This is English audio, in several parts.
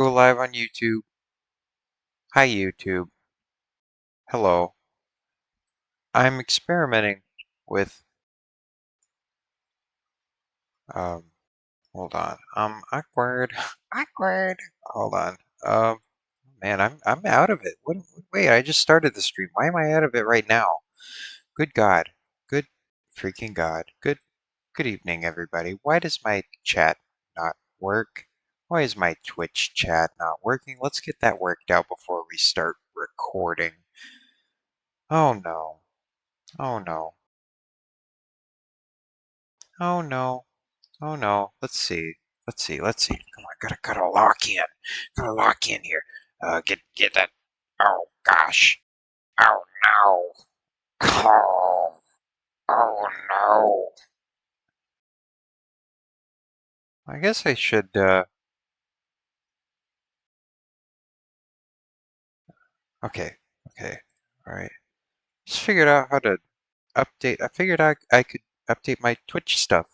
Go live on YouTube. Hi, YouTube. Hello. I'm experimenting with, um, hold on. Awkward. Awkward. Hold on. Um, man, I'm out of it. Wait, I just started the stream. Why am I out of it right now? Good God. Good freaking God. Good evening, everybody. Why does my chat not work? Why is my Twitch chat not working? Let's get that worked out before we start recording. Oh no. Oh no. Oh no. Oh no. Let's see. Let's see. Come on, gotta lock in. Gotta lock in here. Get that. Oh gosh. Oh no. Oh, oh no. I guess I should, okay. Okay. Alright. Just figured out how to update. I figured I could update my Twitch stuff.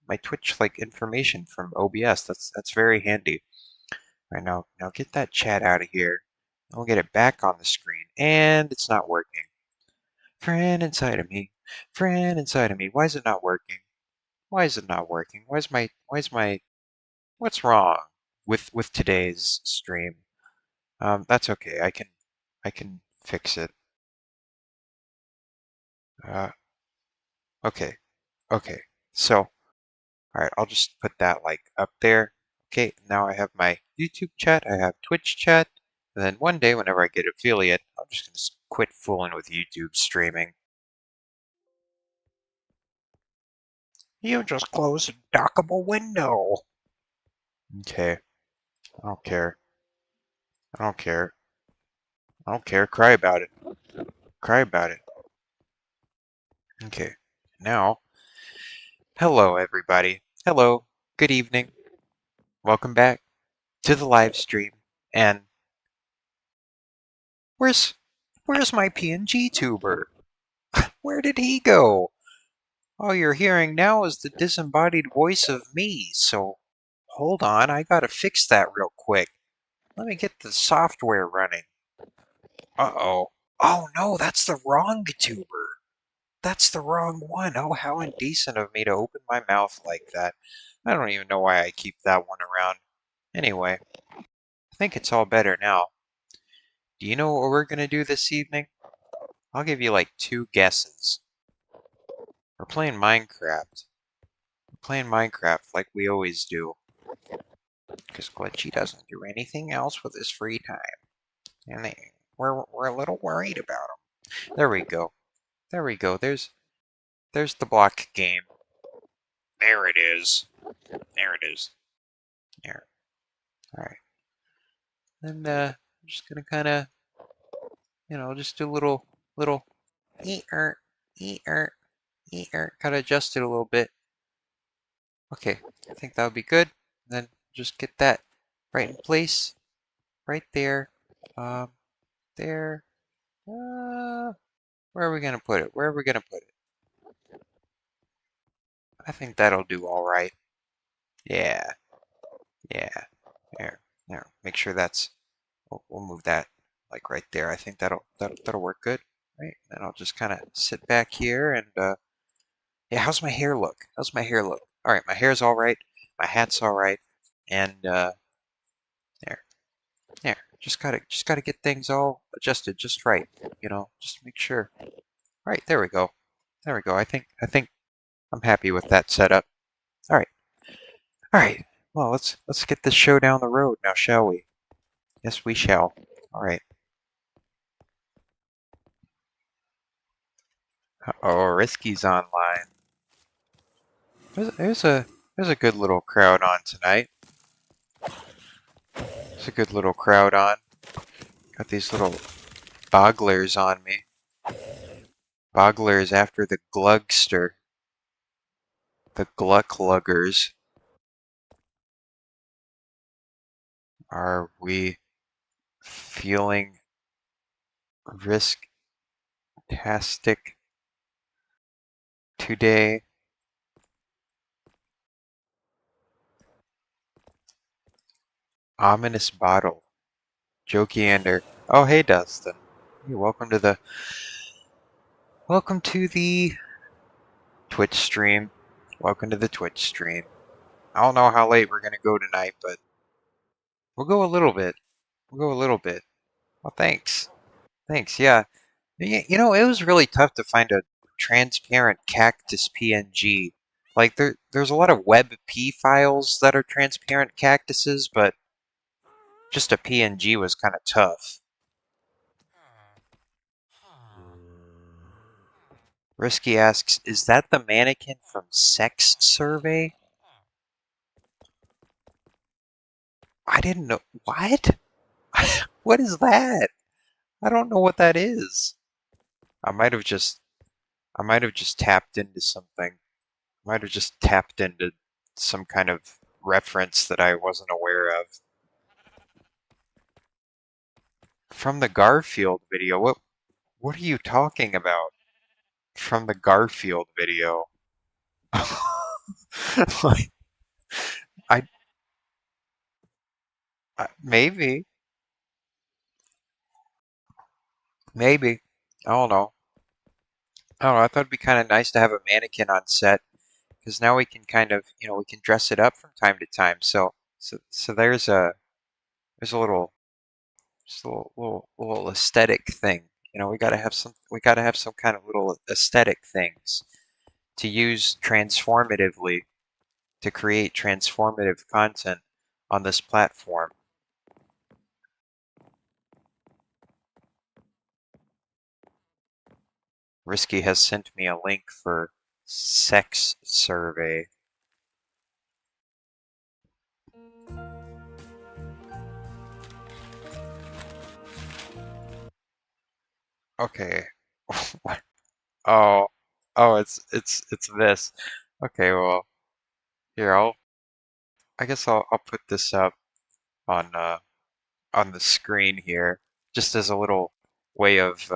My Twitch, like, information from OBS. That's very handy. Right now get that chat out of here. And we'll get it back on the screen. And it's not working. Friend inside of me. Friend inside of me. Why is it not working? Why is it not working? What's wrong with today's stream? That's okay. I can fix it. Uh, okay. Okay. So, all right, I'll just put that like up there. Okay, now I have my YouTube chat, I have Twitch chat, and then one day whenever I get affiliate, I'm just gonna quit fooling with YouTube streaming. You just closed a dockable window. Okay, I don't care. I don't care. I don't care. Cry about it. Cry about it. Okay. Now, hello everybody. Hello. Good evening. Welcome back to the live stream. And where's where's my PNG tuber? Where did he go? All you're hearing now is the disembodied voice of me. So hold on, I gotta fix that real quick. Let me get the software running. Uh-oh. Oh no, that's the wrong tuber. That's the wrong one. Oh, how indecent of me to open my mouth like that. I don't even know why I keep that one around. Anyway, I think it's all better now. Do you know what we're gonna do this evening? I'll give you like 2 guesses. We're playing Minecraft. We're playing Minecraft like we always do. Because Glitchy doesn't do anything else with his free time. And we're a little worried about him. There we go. There we go. There's the block game. There it is. There it is. There. Alright. Then I'm just gonna kinda, just do little eat-er, eat-er, eat-er. Kinda adjust it a little bit. Okay, I think that would be good. Then just get that right in place. Right there. Um, there. Where are we gonna put it? Where are we gonna put it? I think that'll do all right. Yeah, yeah. There. Make sure that's. We'll move that like right there. I think that'll work good. Right. And I'll just kind of sit back here and yeah. How's my hair look? How's my hair look? All right, my hair's all right. My hat's all right. And there, there. Just gotta get things all adjusted just right. Just make sure. All right, there we go. There we go. I think I'm happy with that setup. All right. All right. Well, let's get this show down the road now, shall we? Yes, we shall. All right. Oh, Risky's online. There's a good little crowd on tonight. There's a good little crowd on. Got these little bogglers on me. Bogglers after the glugster. The gluckluggers. Are we feeling risk-tastic today? Ominous bottle. Jokey. Oh, hey, Dustin. Hey, welcome to the Twitch stream. Welcome to the Twitch stream. I don't know how late we're gonna go tonight, but we'll go a little bit. We'll go a little bit. Well, thanks. Thanks. Yeah. You know, it was really tough to find a transparent cactus PNG. Like there's a lot of WebP files that are transparent cactuses, but just a PNG was kind of tough. Risky asks, is that the mannequin from Sex Survey? I didn't know. What? What is that? I don't know what that is. I might have just tapped into something. I might have just tapped into some kind of reference that I wasn't aware of. From the Garfield video. What are you talking about? From the Garfield video. Like, I, maybe. Maybe. I don't know. I don't know. I thought it'd be kind of nice to have a mannequin on set because now we can kind of, we can dress it up from time to time. So there's a little, just a little aesthetic thing. We gotta have some kind of little aesthetic things to use transformatively to create transformative content on this platform. Risky has sent me a link for Sex Survey. Okay. Oh, it's this. Okay, well, here I guess I'll put this up on on the screen here, just as a little way of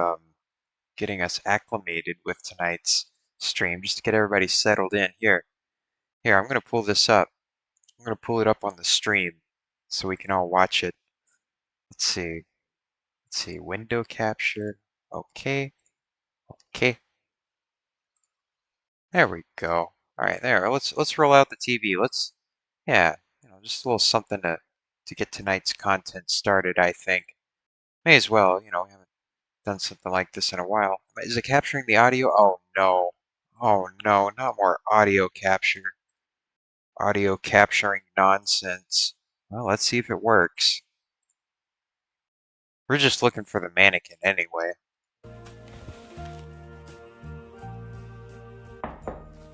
getting us acclimated with tonight's stream, just to get everybody settled in. Here, I'm gonna pull this up. I'm gonna pull it up on the stream so we can all watch it. Let's see. Let's see. Window capture. Okay. Okay. There we go. All right, there. Let's roll out the TV. Yeah, just a little something to get tonight's content started, I think. May as well, we haven't done something like this in a while. Is it capturing the audio? Oh no. Oh no, not more audio capture. Audio capturing nonsense. Well, let's see if it works. We're just looking for the mannequin anyway.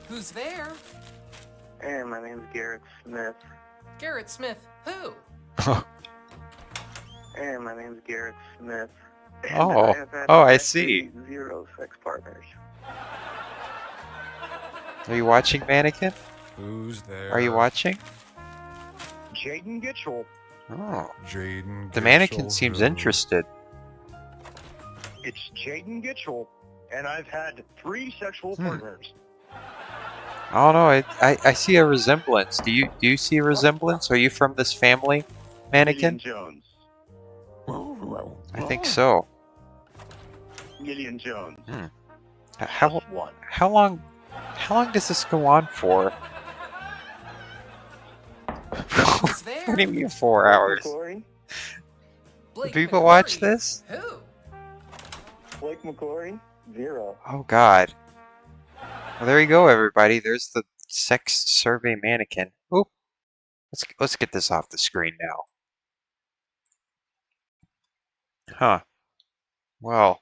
Who's there? Hey, my name's Garrett Smith. Garrett Smith, who? Hey, my name's Garrett Smith. And Oh, I have had I exactly see. 0 sex partners. Are you watching, mannequin? Who's there? Are you watching? Jaden Gitchell. Oh, Jaden. the mannequin Gitchell, seems who? interested. It's Jaden Gitchell, and I've had 3 sexual partners. I don't know. I see a resemblance. Do you see a resemblance? Are you from this family, mannequin? Million Jones. I think so. Million Jones. How Just one. how long does this go on for? Who's there? What do you mean 4 hours? McCory. Blake Do people watch McCory. this? Who? Blake McCory. 0. Oh God. Well, there you go, everybody. There's the Sex Survey mannequin. Oop. Let's get this off the screen now. Huh. Well,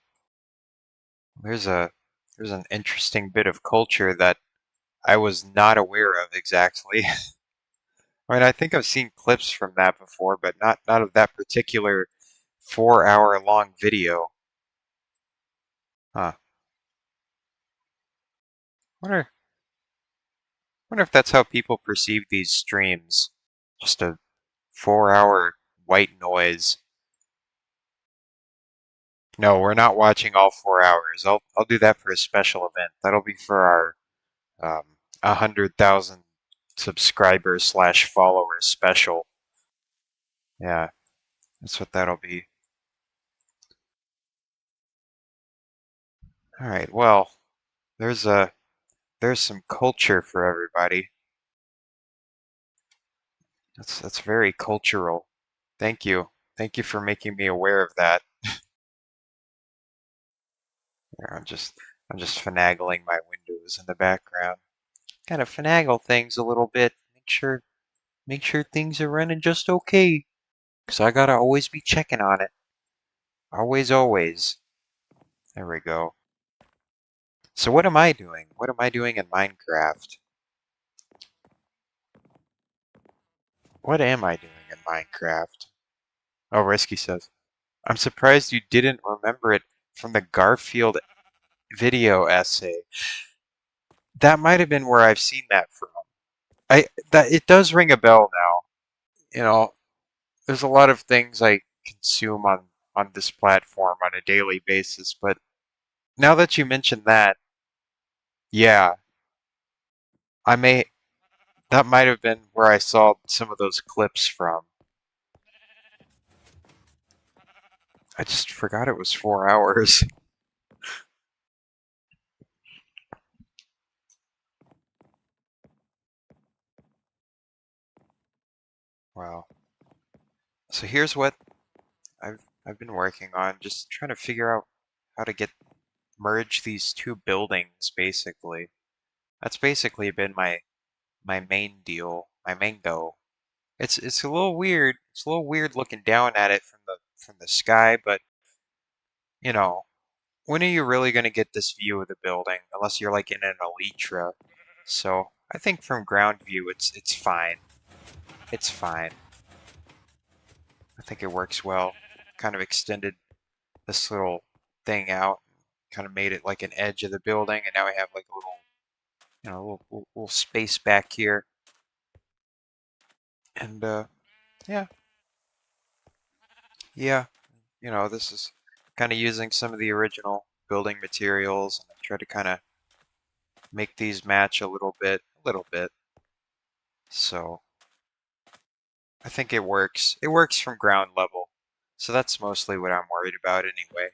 there's an interesting bit of culture that I was not aware of exactly. I mean, I think I've seen clips from that before, but not of that particular 4-hour long video. Huh. Wonder wonder if that's how people perceive these streams. Just a 4-hour white noise. No, we're not watching all 4 hours. I'll do that for a special event. That'll be for our 100,000 subscribers / followers special. Yeah, that's what that'll be. All right, well, there's a there's some culture for everybody. That's very cultural. Thank you. Thank you for making me aware of that. Here, I'm just finagling my windows in the background. Gotta finagle things a little bit. Make sure things are running just okay. 'Cause I gotta always be checking on it. Always, always. There we go. So what am I doing? What am I doing in Minecraft? What am I doing in Minecraft? Oh, Risky says, I'm surprised you didn't remember it from the Garfield video essay. That might have been where I've seen that from. That it does ring a bell now. You know, there's a lot of things I consume on this platform on a daily basis, but now that you mention that, yeah, I may that might have been where I saw some of those clips from. I just forgot it was 4 hours. Wow. So here's what I've been working on, just trying to figure out how to get merge these two buildings basically. That's basically been my main deal, my main go. It's a little weird. It's a little weird looking down at it from the sky, but you know, when are you really going to get this view of the building unless you're like in an elytra? So, I think from ground view it's fine. It's fine. I think it works well. Kind of extended this little thing out, kind of made it like an edge of the building, and now we have like a little, little space back here. And yeah, yeah, this is kind of using some of the original building materials, and I try to kind of make these match a little bit. So I think it works. It works from ground level. So that's mostly what I'm worried about anyway.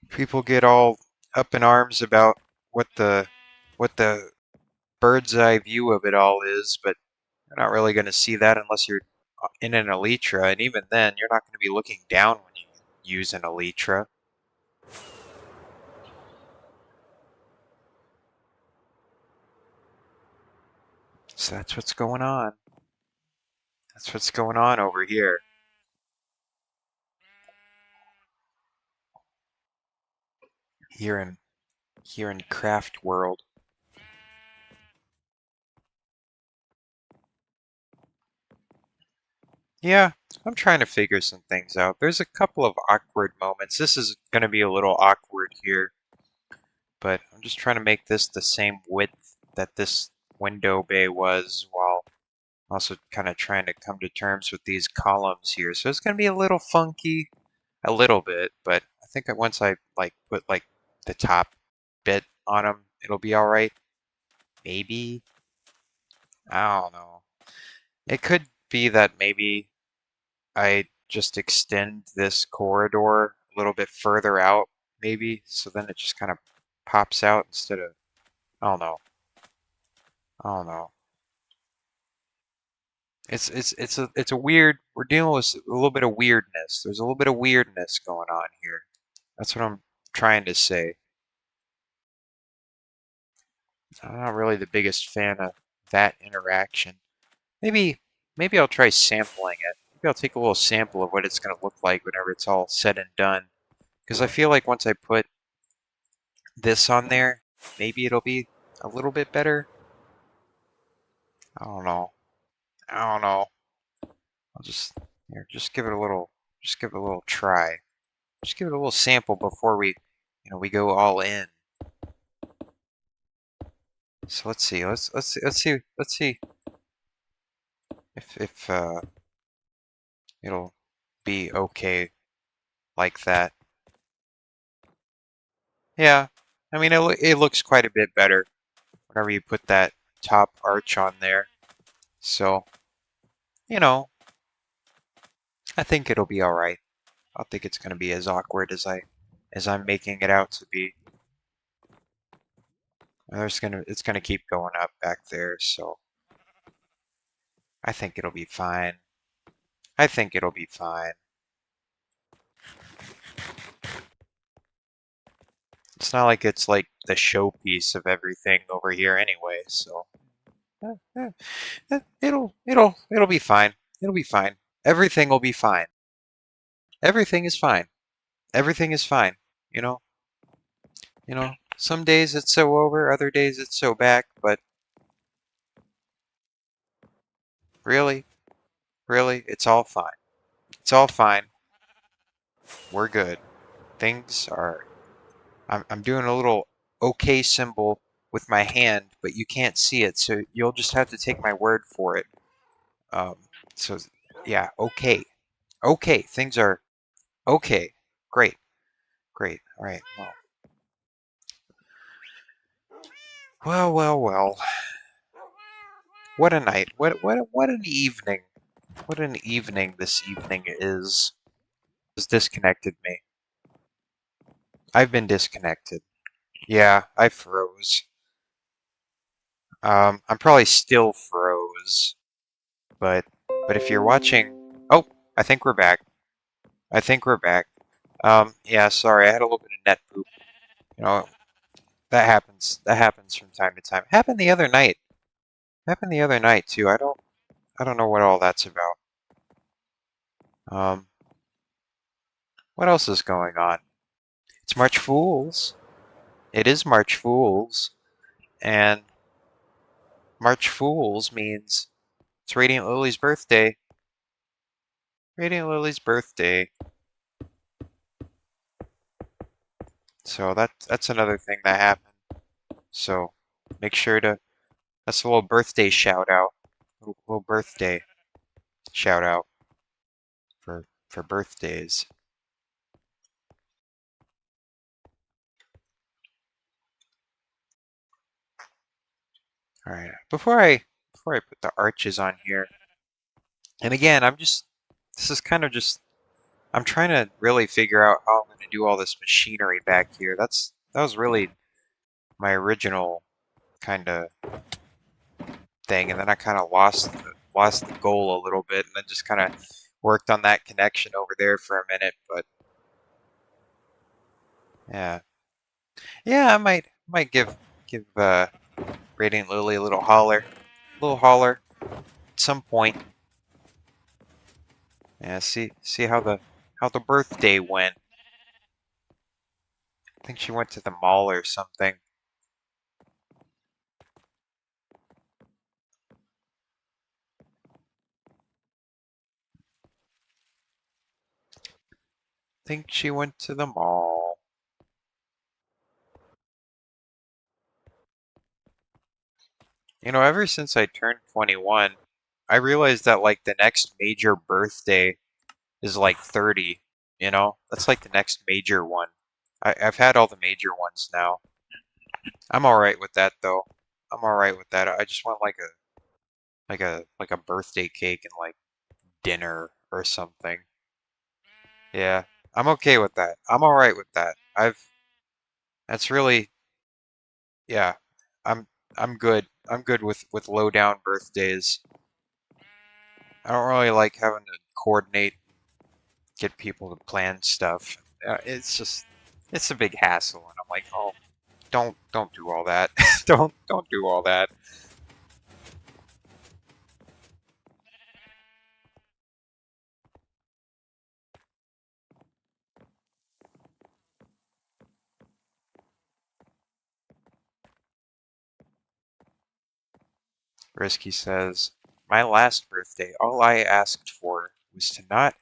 People get all up in arms about what the what the bird's eye view of it all is, but you're not really going to see that unless you're in an elytra, and even then, you're not going to be looking down when you use an elytra. So that's what's going on. That's what's going on over here. Here in here in Craft World. Yeah, I'm trying to figure some things out. There's a couple of awkward moments. This is going to be a little awkward here, but I'm just trying to make this the same width that this window bay was, while also kind of trying to come to terms with these columns here. So it's going to be a little funky, a little bit, but I think that once I like put like the top bit on them, it'll be all right. Maybe. I don't know. It could be that maybe I just extend this corridor a little bit further out, maybe, so then it just kind of pops out instead of, I don't know. I don't know. It's a weird. We're dealing with a little bit of weirdness. There's a little bit of weirdness going on here. That's what I'm trying to say. I'm not really the biggest fan of that interaction. Maybe maybe I'll try sampling it. Maybe I'll take a little sample of what it's going to look like whenever it's all said and done. Because I feel like once I put this on there, maybe it'll be a little bit better. I don't know. I don't know. I'll just here, just give it a little try. Just give it a little sample before we go all in. So let's see. Let's see if it'll be okay like that. Yeah. I mean, it looks quite a bit better whenever you put that top arch on there. So, you know, I think it'll be all right. I don't think it's going to be as awkward as I'm making it out to be. It's gonna keep going up back there, so I think it'll be fine. I think it'll be fine. It's not like it's like the showpiece of everything over here anyway, so it'll be fine. It'll be fine. Everything will be fine. Everything is fine. Everything is fine. You know, some days it's so over, other days it's so back, but really, really, it's all fine. It's all fine. We're good. Things are I'm doing a little OK symbol with my hand, but you can't see it, so you'll just have to take my word for it. Um, so, yeah, OK. OK, things are OK. Great, great. All right, well. What a night. What an evening. What an evening this evening is. Has disconnected me. I've been disconnected. Yeah, I froze. I'm probably still froze. But if you're watching, oh, I think we're back. I think we're back. Yeah, sorry, I had a little bit of net poop. You know, that happens. That happens from time to time. Happened the other night. Happened the other night too. I don't know what all that's about. Um, what else is going on? It's March Fools. It is March Fools, and March Fools means it's Radiant Lily's birthday. Radiant Lily's birthday. So that's another thing that happened. So make sure to that's a little birthday shout out. Little birthday shout out for birthdays. All right. Before I put the arches on here, and again, this is kind of just I'm trying to really figure out how I'm going to do all this machinery back here. That was really my original kind of thing, and then I kind of lost the goal a little bit, and then just kind of worked on that connection over there for a minute. But yeah, yeah, I might give Radiant Lily a little holler at some point. Yeah, see how the birthday went. I think she went to the mall or something. Think she went to the mall. You know, ever since I turned 21, I realized that like the next major birthday is like 30, you know? That's like the next major one. I've had all the major ones now. I'm all right with that though. I'm all right with that. I just want like a birthday cake and like dinner or something. Yeah, I'm okay with that. I'm all right with that. That's really, yeah, I'm, I'm good. I'm good with low down birthdays. I don't really like having to coordinate, get people to plan stuff. It's a big hassle, and I'm like, oh, don't do all that. Don't do all that. Risky says, my last birthday, all I asked for was to not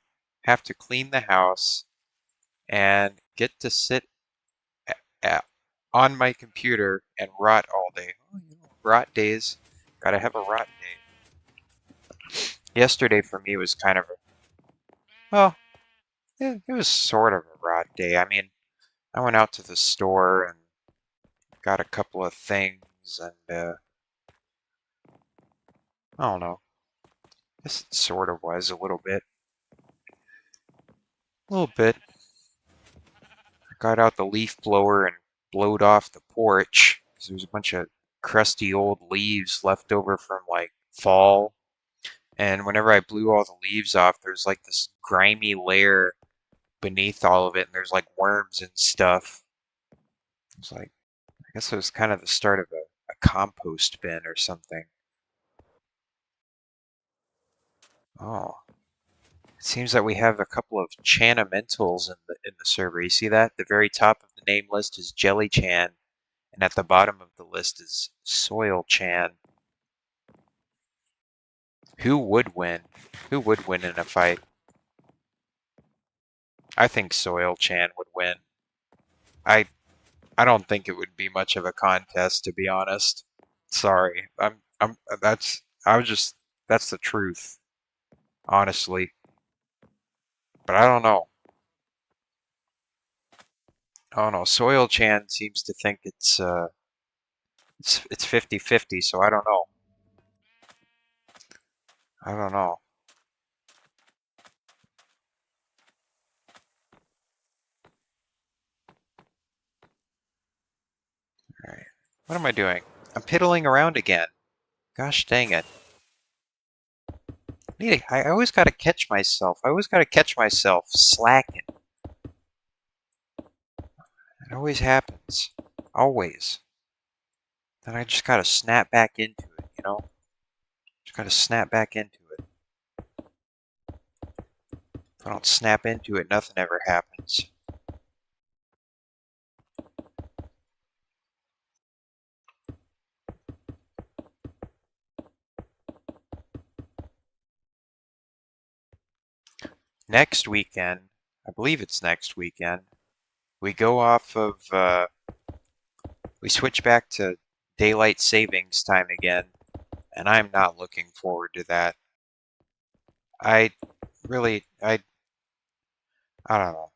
have to clean the house and get to sit a on my computer and rot all day. Oh, you know, rot days. Gotta have a rot day. Yesterday for me was kind of a, well, yeah, it was sort of a rot day. I mean, I went out to the store and got a couple of things and I don't know. This sort of was a little bit. A little bit. I got out the leaf blower and blowed off the porch because there's a bunch of crusty old leaves left over from like fall. And whenever I blew all the leaves off, there's like this grimy layer beneath all of it, and there's like worms and stuff. It's like, I guess it was kind of the start of a compost bin or something. Oh, it seems that we have a couple of Chanamentals in the server. You see that? The very top of the name list is Jelly Chan, and at the bottom of the list is Soil Chan. Who would win? Who would win in a fight? I think Soil Chan would win. I I don't think it would be much of a contest, to be honest. Sorry. I was just that's the truth, honestly. But I don't know. I don't know. Soil Chan seems to think it's 50-50, so I don't know. I don't know. Alright. What am I doing? I'm piddling around again. Gosh dang it. I always gotta catch myself. I always gotta catch myself slacking. It always happens. Always. Then I just gotta snap back into it, you know? Just gotta snap back into it. If I don't snap into it, nothing ever happens. Next weekend, I believe it's next weekend, we go off of, we switch back to daylight savings time again, and I'm not looking forward to that. I really, I don't know.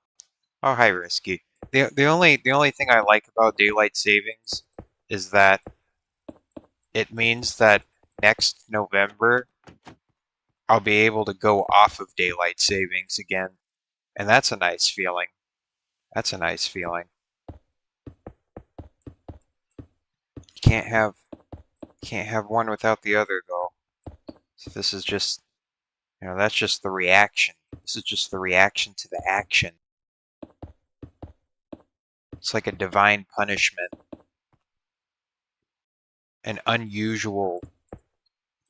How high risky. The only thing I like about daylight savings is that it means that next November I'll be able to go off of daylight savings again, and that's a nice feeling. That's a nice feeling. Can't have one without the other though. So this is just, that's just the reaction. This is just the reaction to the action. It's like a divine punishment, an unusual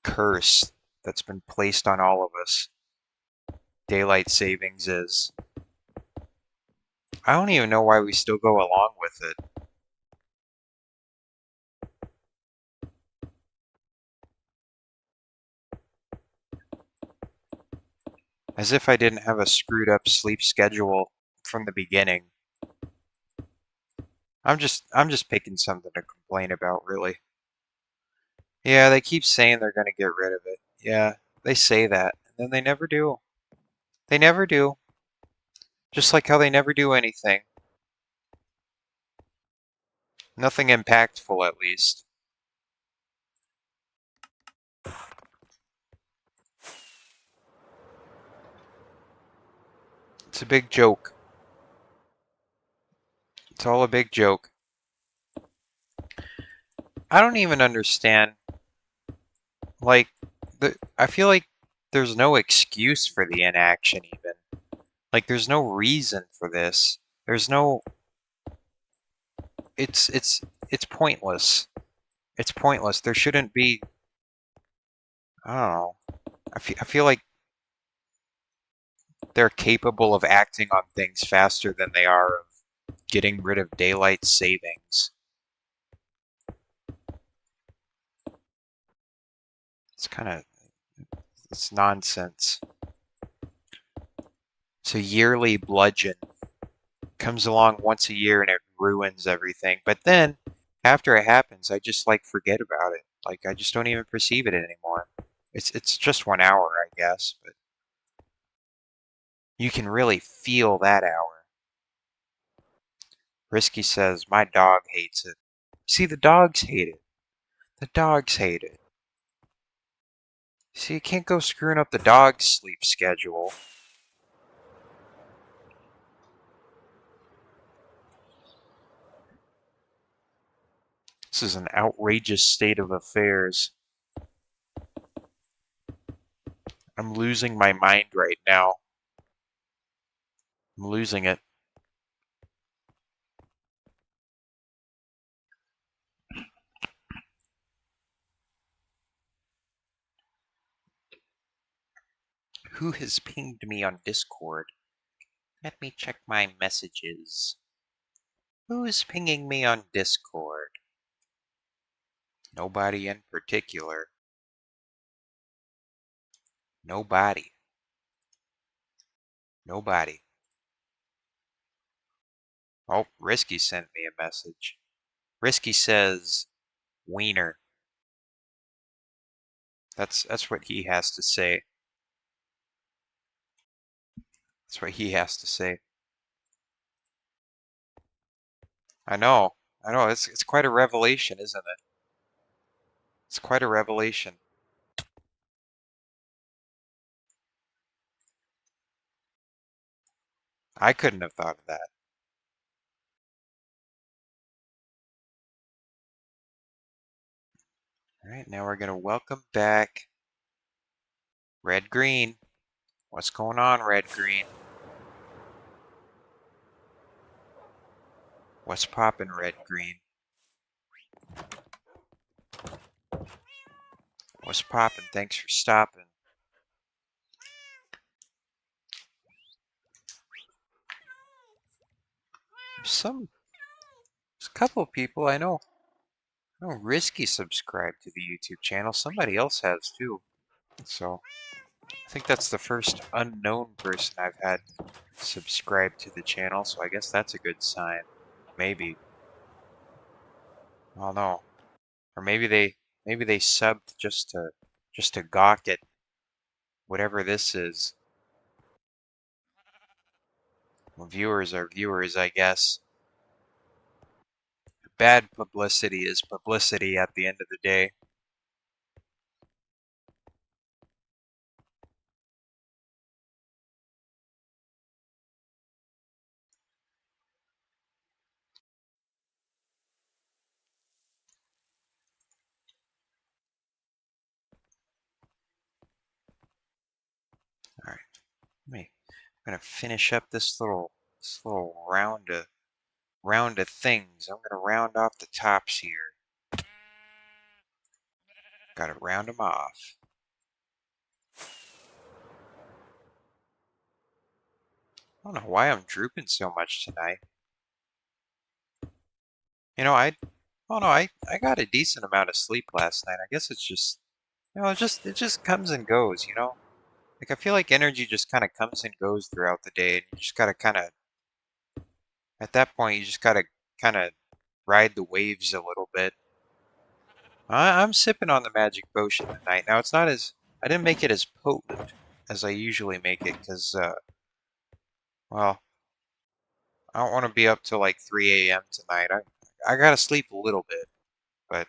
curse that's been placed on all of us. Daylight savings is. I don't even know why we still go along with it. As if I didn't have a screwed up sleep schedule from the beginning. I'm just picking something to complain about, really. Yeah, they keep saying they're gonna get rid of it. Yeah, they say that, and then they never do. They never do. Just like how they never do anything. Nothing impactful, at least. It's a big joke. It's all a big joke. I don't even understand. Like, I feel like there's no excuse for the inaction, even. Like, there's no reason for this. There's no. It's pointless. It's pointless. There shouldn't be. I don't know. I feel like they're capable of acting on things faster than they are of getting rid of daylight savings. It's kind of it's nonsense. It's a yearly bludgeon. Comes along once a year and it ruins everything. But then after it happens, I just like forget about it. Like I just don't even perceive it anymore. It's just 1 hour, I guess, but you can really feel that hour. Risky says my dog hates it. See, the dogs hate it. The dogs hate it. See, you can't go screwing up the dog's sleep schedule. This is an outrageous state of affairs. I'm losing my mind right now. I'm losing it. Who has pinged me on Discord? Let me check my messages. Who is pinging me on Discord? Nobody in particular. Nobody. Nobody. Oh, Risky sent me a message. Risky says, Wiener. That's what he has to say. That's what he has to say. I know. It's quite a revelation, isn't it? It's quite a revelation. I couldn't have thought of that. All right, now we're gonna welcome back Red Green. What's going on, Red Green? What's poppin', Red Green? What's poppin'? Thanks for stopping. There's a couple of people I know. Risky subscribed to the YouTube channel. Somebody else has too. So I think that's the first unknown person I've had subscribe to the channel. So I guess that's a good sign. Maybe. I don't know. Or maybe they subbed just to gawk at whatever this is. Well, viewers are viewers, I guess. Bad publicity is publicity at the end of the day. All right, I'm gonna finish up this little round of things. I'm gonna round off the tops here. Gotta round them off. I don't know why I'm drooping so much tonight. You know, oh no, I got a decent amount of sleep last night. I guess it's just, it just comes and goes, you know? Like, I feel like energy just kind of comes and goes throughout the day, and you just gotta kind of, at that point, you just gotta kind of ride the waves a little bit. I'm sipping on the magic potion tonight. Now, it's not as, I didn't make it as potent as I usually make it, because, well, I don't want to be up till like 3 a.m. tonight. I gotta sleep a little bit, but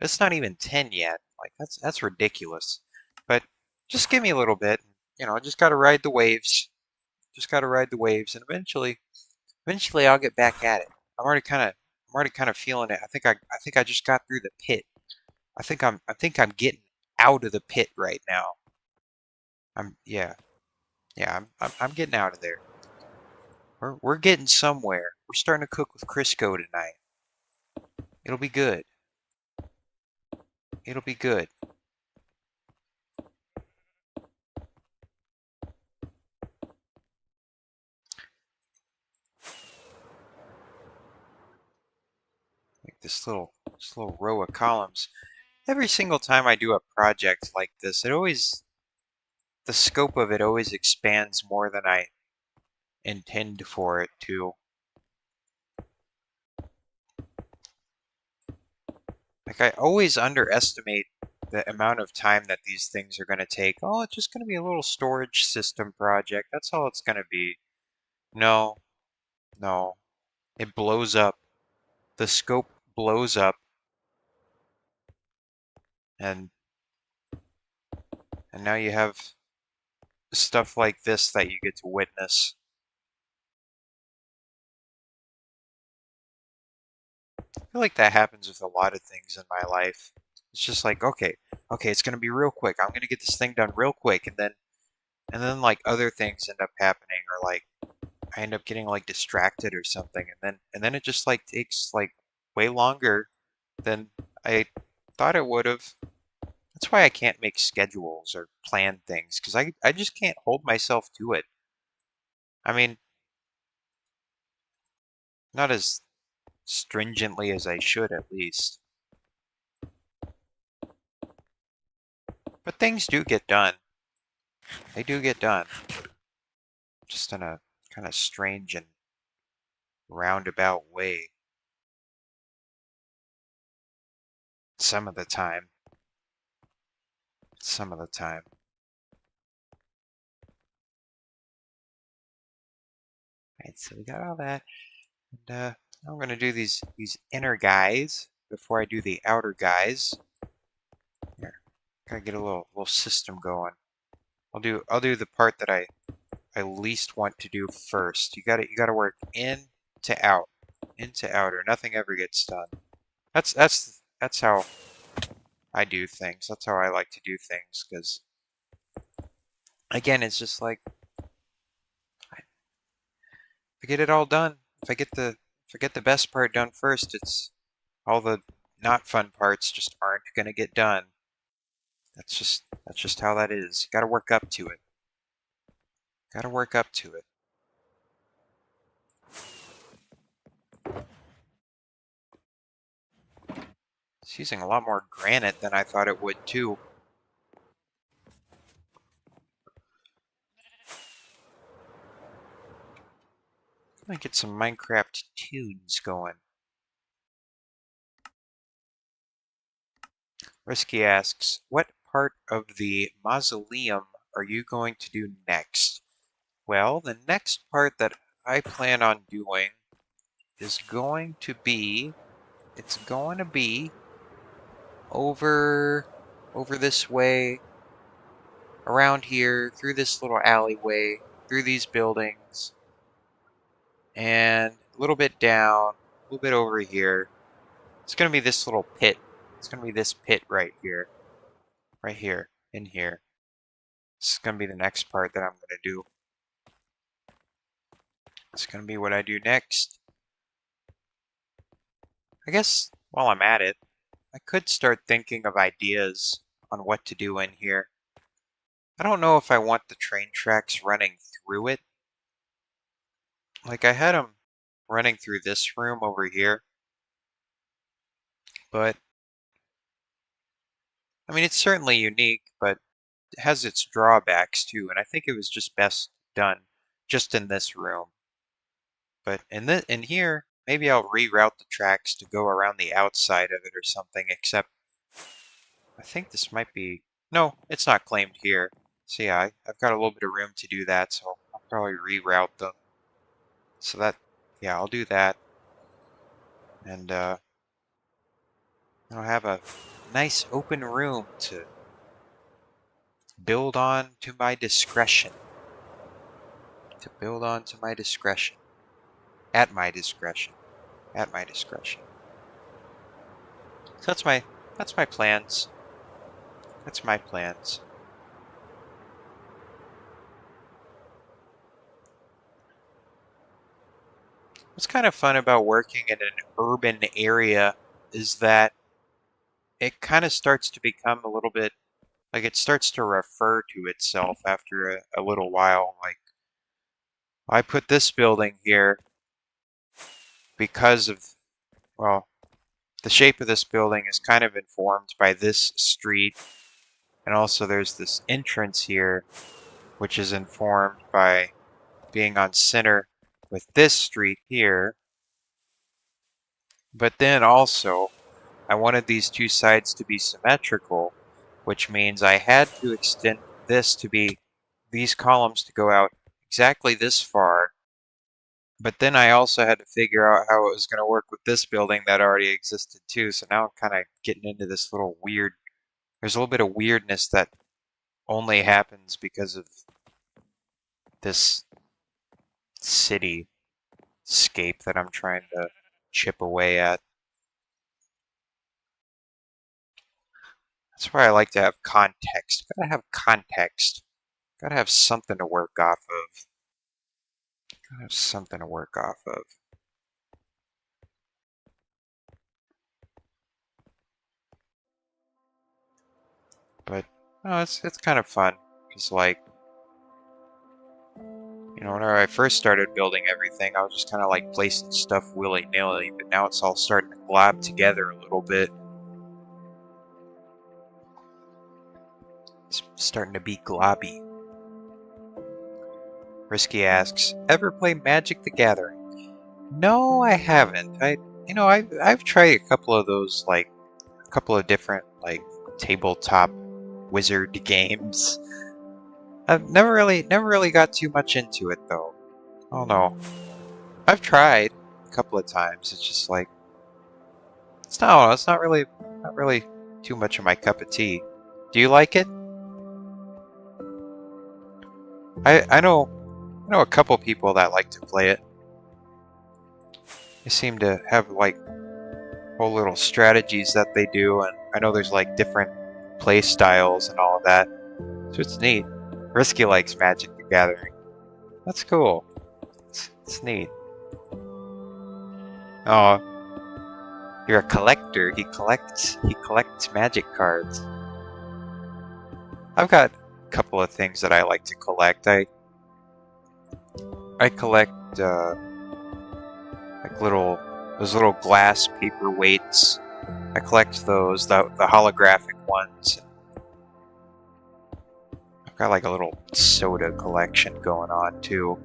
it's not even 10 yet. Like, that's ridiculous. But just give me a little bit. You know, I just gotta ride the waves. Just gotta ride the waves, and eventually I'll get back at it. I'm already kind of feeling it. I think I just got through the pit. I think I'm getting out of the pit right now. Yeah, I'm getting out of there. We're getting somewhere. We're starting to cook with Crisco tonight. It'll be good. It'll be good. Like this little row of columns. Every single time I do a project like this, the scope of it always expands more than I intend for it to. Like, I always underestimate the amount of time that these things are going to take. Oh, it's just going to be a little storage system project. That's all it's going to be. No, no. It blows up. The scope blows up. And And now you have stuff like this that you get to witness. I feel like that happens with a lot of things in my life. It's just like, okay, it's gonna be real quick. I'm gonna get this thing done real quick, and then like other things end up happening, or like I end up getting like distracted or something, and then it just like takes like way longer than I thought it would have. That's why I can't make schedules or plan things, because I just can't hold myself to it. I mean, not as stringently as I should, at least. But things do get done. They do get done. Just in a kind of strange and roundabout way. Some of the time. Some of the time. Alright, so we got all that. And now I'm going to do these inner guys before I do the outer guys. Here, gotta get a little system going. I'll do the part that I least want to do first. You gotta work in to out, into outer. Nothing ever gets done. That's how I do things. That's how I like to do things. Because again, it's just like if I get it all done. If I get the best part done first, it's all the not fun parts just aren't gonna get done. That's just how that is. You gotta work up to it. Gotta work up to it. It's using a lot more granite than I thought it would too. Let me get some Minecraft tunes going. Risky asks, what part of the mausoleum are you going to do next? Well, the next part that I plan on doing is going to be, it's going to be over this way, around here, through this little alleyway, through these buildings, and a little bit down, a little bit over here. It's going to be this little pit. It's going to be this pit right here. Right here. In here. This is going to be the next part that I'm going to do. It's going to be what I do next. I guess while I'm at it, I could start thinking of ideas on what to do in here. I don't know if I want the train tracks running through it. Like I had them running through this room over here. But, I mean, it's certainly unique, but it has its drawbacks too, and I think it was just best done just in this room. But in here, maybe I'll reroute the tracks to go around the outside of it or something, except I think this might be... No, it's not claimed here. So yeah, I've got a little bit of room to do that, so I'll probably reroute them. So that, yeah, I'll do that. And I'll have a nice open room to build on to my discretion. To build on to my discretion. At my discretion. At my discretion. So that's my plans. That's my plans. What's kind of fun about working in an urban area is that it kind of starts to become a little bit like it starts to refer to itself after a little while. Like, I put this building here because of, well, the shape of this building is kind of informed by this street, and also there's this entrance here, which is informed by being on center with this street here. But then also, I wanted these two sides to be symmetrical, which means I had to extend this to be, these columns to go out exactly this far. But then I also had to figure out how it was going to work with this building that already existed too. So now I'm kind of getting into this little weird, there's a little bit of weirdness that only happens because of this cityscape that I'm trying to chip away at. That's why I like to have context. Gotta have context. Gotta have something to work off of. Gotta have something to work off of. But no, it's kind of fun. Cause like, you know, whenever I first started building everything, I was just kind of like placing stuff willy-nilly, but now it's all starting to glob together a little bit. It's starting to be globby. Risky asks, "Ever play Magic the Gathering?" No, I haven't. I've tried a couple of those, like a couple of different like tabletop wizard games. I've never really got too much into it though. I don't know. I've tried a couple of times. It's just like it's not really too much of my cup of tea. Do you like it? I know a couple people that like to play it. They seem to have like whole little strategies that they do, and I know there's like different play styles and all of that. So it's neat. Risky likes Magic the Gathering. That's cool. It's neat. Oh, you're a collector. He collects magic cards. I've got a couple of things that I like to collect. I collect like those little glass paperweights. I collect those, the holographic ones. I've got like a little soda collection going on too.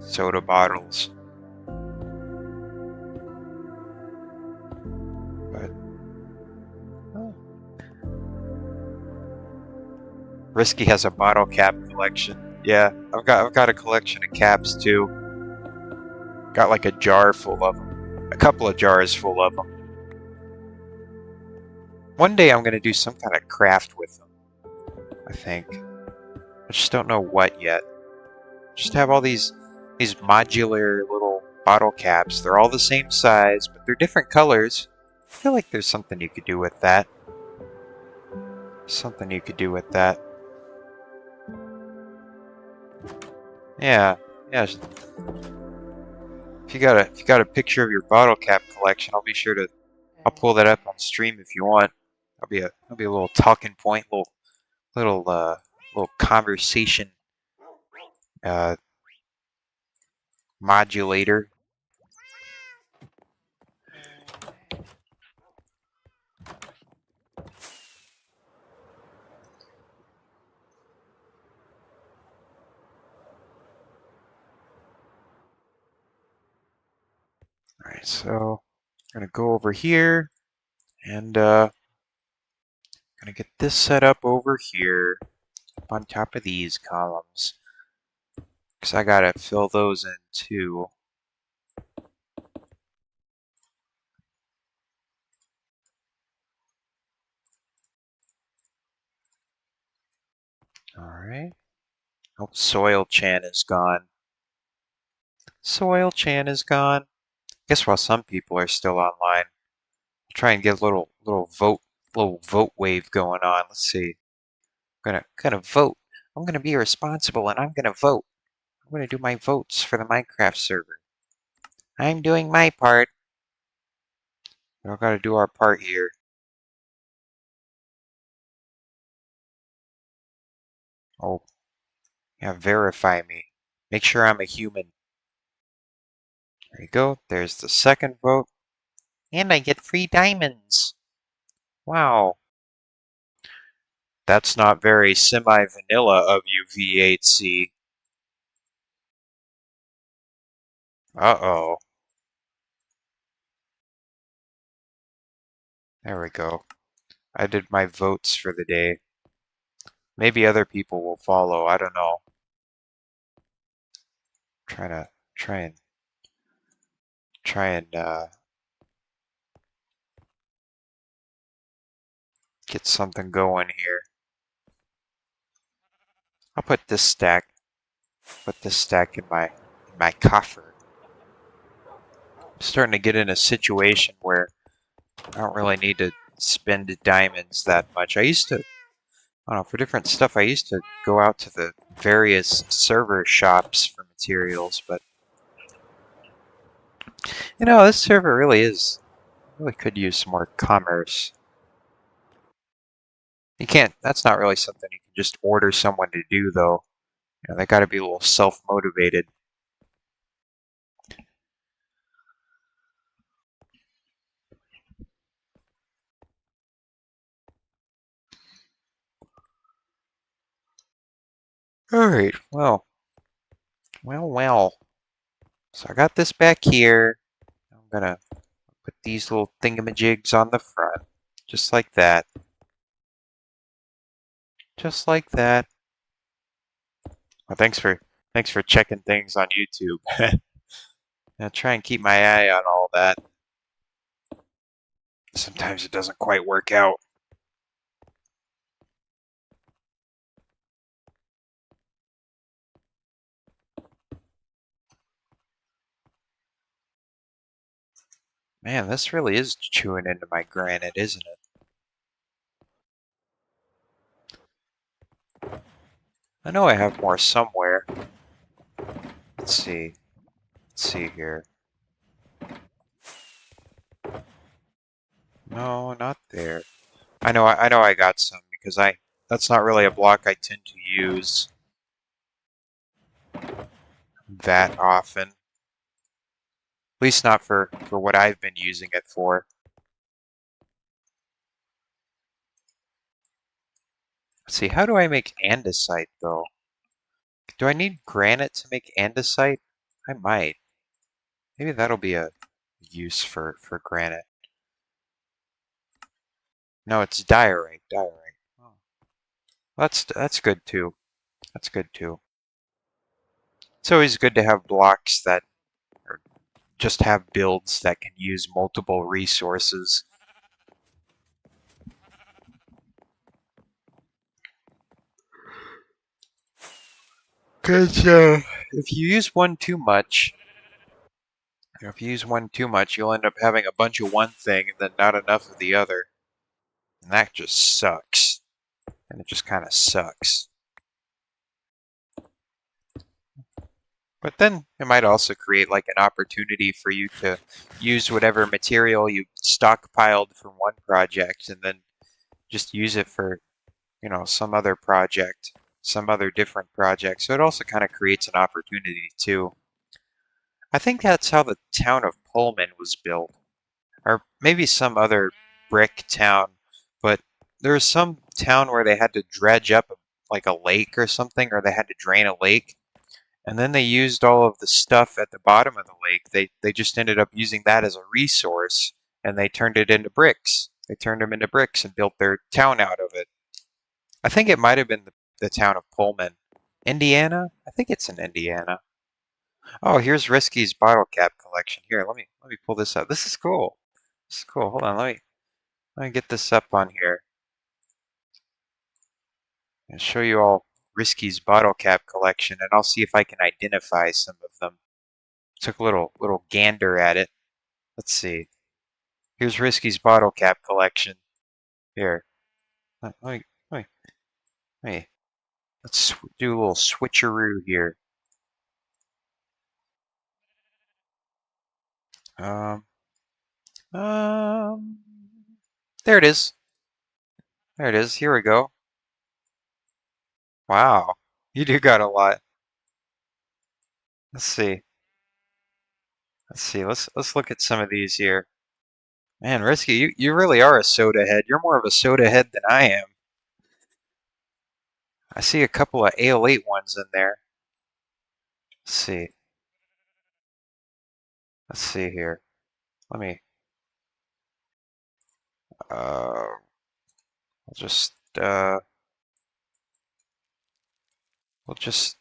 Soda bottles. But oh. Risky has a bottle cap collection. Yeah, I've got a collection of caps too. Got like a jar full of them. A couple of jars full of them. One day I'm gonna do some kind of craft with them, I think. I just don't know what yet. Just have all these modular little bottle caps. They're all the same size, but they're different colors. I feel like there's something you could do with that. Something you could do with that. Yeah, yeah. If you got a picture of your bottle cap collection, I'll be sure to. I'll pull that up on stream if you want. That'll be a little talking point, little conversation uh, modulator. All right, so I'm gonna go over here and gonna get this set up over here, up on top of these columns, because I gotta fill those in too. All right. Oh, Soil Chan is gone. Soil Chan is gone. Guess while some people are still online, I'll try and get a little vote wave going on. Let's see. I'm gonna vote. I'm gonna be responsible and I'm gonna vote. I'm gonna do my votes for the Minecraft server. I'm doing my part. We all gotta do our part here. Oh, yeah, verify me. Make sure I'm a human. There you go. There's the second vote. And I get free diamonds. Wow. That's not very semi-vanilla of you, V8C. Uh-oh. There we go. I did my votes for the day. Maybe other people will follow. I don't know. Trying to try and get something going here. I'll put this stack in my coffer. I'm starting to get in a situation where I don't really need to spend diamonds that much. I don't know, for different stuff, I used to go out to the various server shops for materials, but this server really could use some more commerce. That's not really something you can just order someone to do, though. They got to be a little self-motivated. Alright, well. So I got this back here. I'm gonna put these little thingamajigs on the front. Just like that. Just like that. Well, thanks for checking things on YouTube. I'll try and keep my eye on all that. Sometimes it doesn't quite work out. Man, this really is chewing into my granite, isn't it? I know I have more somewhere. Let's see. Let's see here. No, not there. I know I got some because that's not really a block I tend to use that often. At least not for what I've been using it for. Let's see, how do I make andesite though? Do I need granite to make andesite? I might. Maybe that'll be a use for granite. No, it's diorite. Diorite. Oh. That's good too. That's good too. It's always good to have blocks that, or just have builds that can use multiple resources. Because if you use one too much, you'll end up having a bunch of one thing and then not enough of the other. And that just sucks. And it just kind of sucks. But then it might also create like an opportunity for you to use whatever material you stockpiled from one project and then just use it for, some other project, some other different project. So it also kind of creates an opportunity too. I think that's how the town of Pullman was built. Or maybe some other brick town, but there was some town where they had to dredge up like a lake or something, or they had to drain a lake. And then they used all of the stuff at the bottom of the lake. They just ended up using that as a resource, and they turned it into bricks. They turned them into bricks and built their town out of it. I think it might have been the town of Pullman. Indiana? I think it's in Indiana. Oh, here's Risky's bottle cap collection. Here, let me pull this up. This is cool. This is cool. Hold on, let me get this up on here and show you all Risky's bottle cap collection, and I'll see if I can identify some of them. Took a little gander at it. Let's see. Here's Risky's bottle cap collection. Here. Let me, let me, let me- let's do a little switcheroo here. Um, um, there it is. There it is. Here we go. Wow. You do got a lot. Let's see. Let's see. Let's look at some of these here. Man, Risky, you really are a soda head. You're more of a soda head than I am. I see a couple of ale 8 ones in there. Let's see. Let's see here. Let me I'll just we'll just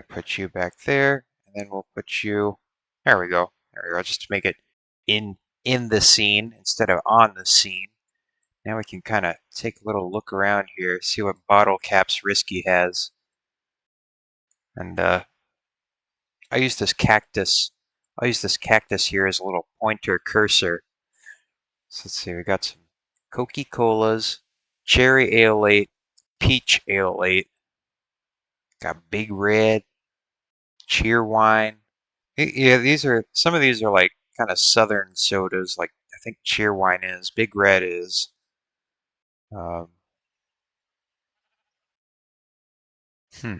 put you back there, and then we'll put you. There we go. There we go. Just to make it in in the scene instead of on the scene. Now we can kind of take a little look around here, see what bottle caps Risky has. And I use this cactus. I'll use this cactus here as a little pointer cursor. So let's see, we got some Coca-Colas, Cherry Ale 8, Peach Ale 8, got Big Red, Cheer Wine. Yeah, some of these are like kind of southern sodas, like I think Cheer Wine is, Big Red is. Um, hmm.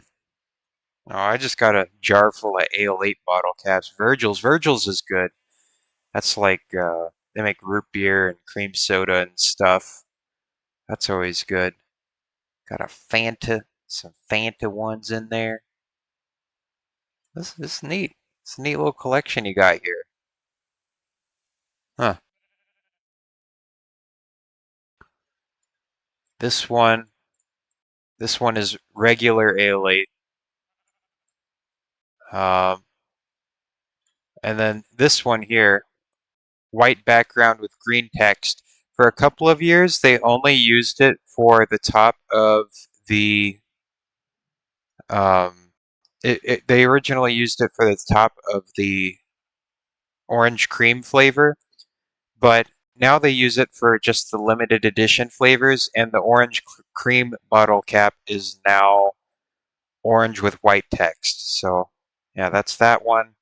Oh, I just got a jar full of Ale 8 bottle caps. Virgil's is good. That's like they make root beer and cream soda and stuff. That's always good. Got a Fanta, some Fanta ones in there. This is neat. It's a neat little collection you got here. Huh. This one, this one is regular Ale 8. Um, and then this one here, white background with green text. For a couple of years, they only used it for the top of the they originally used it for the top of the orange cream flavor, but now they use it for just the limited edition flavors, and the orange cream bottle cap is now orange with white text. So, yeah, that's that one.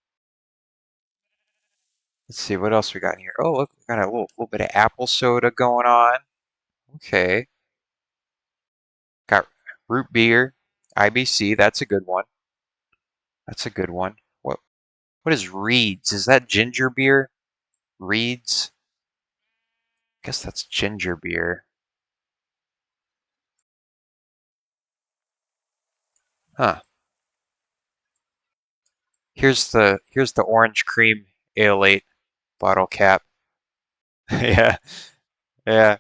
Let's see what else we got in here. Oh, look, we got a little bit of apple soda going on. Okay. Got root beer, IBC. That's a good one. That's a good one. What is Reed's? Is that ginger beer? Reed's? I guess that's ginger beer. Huh. Here's the orange cream ale 8 bottle cap. Yeah. Yeah.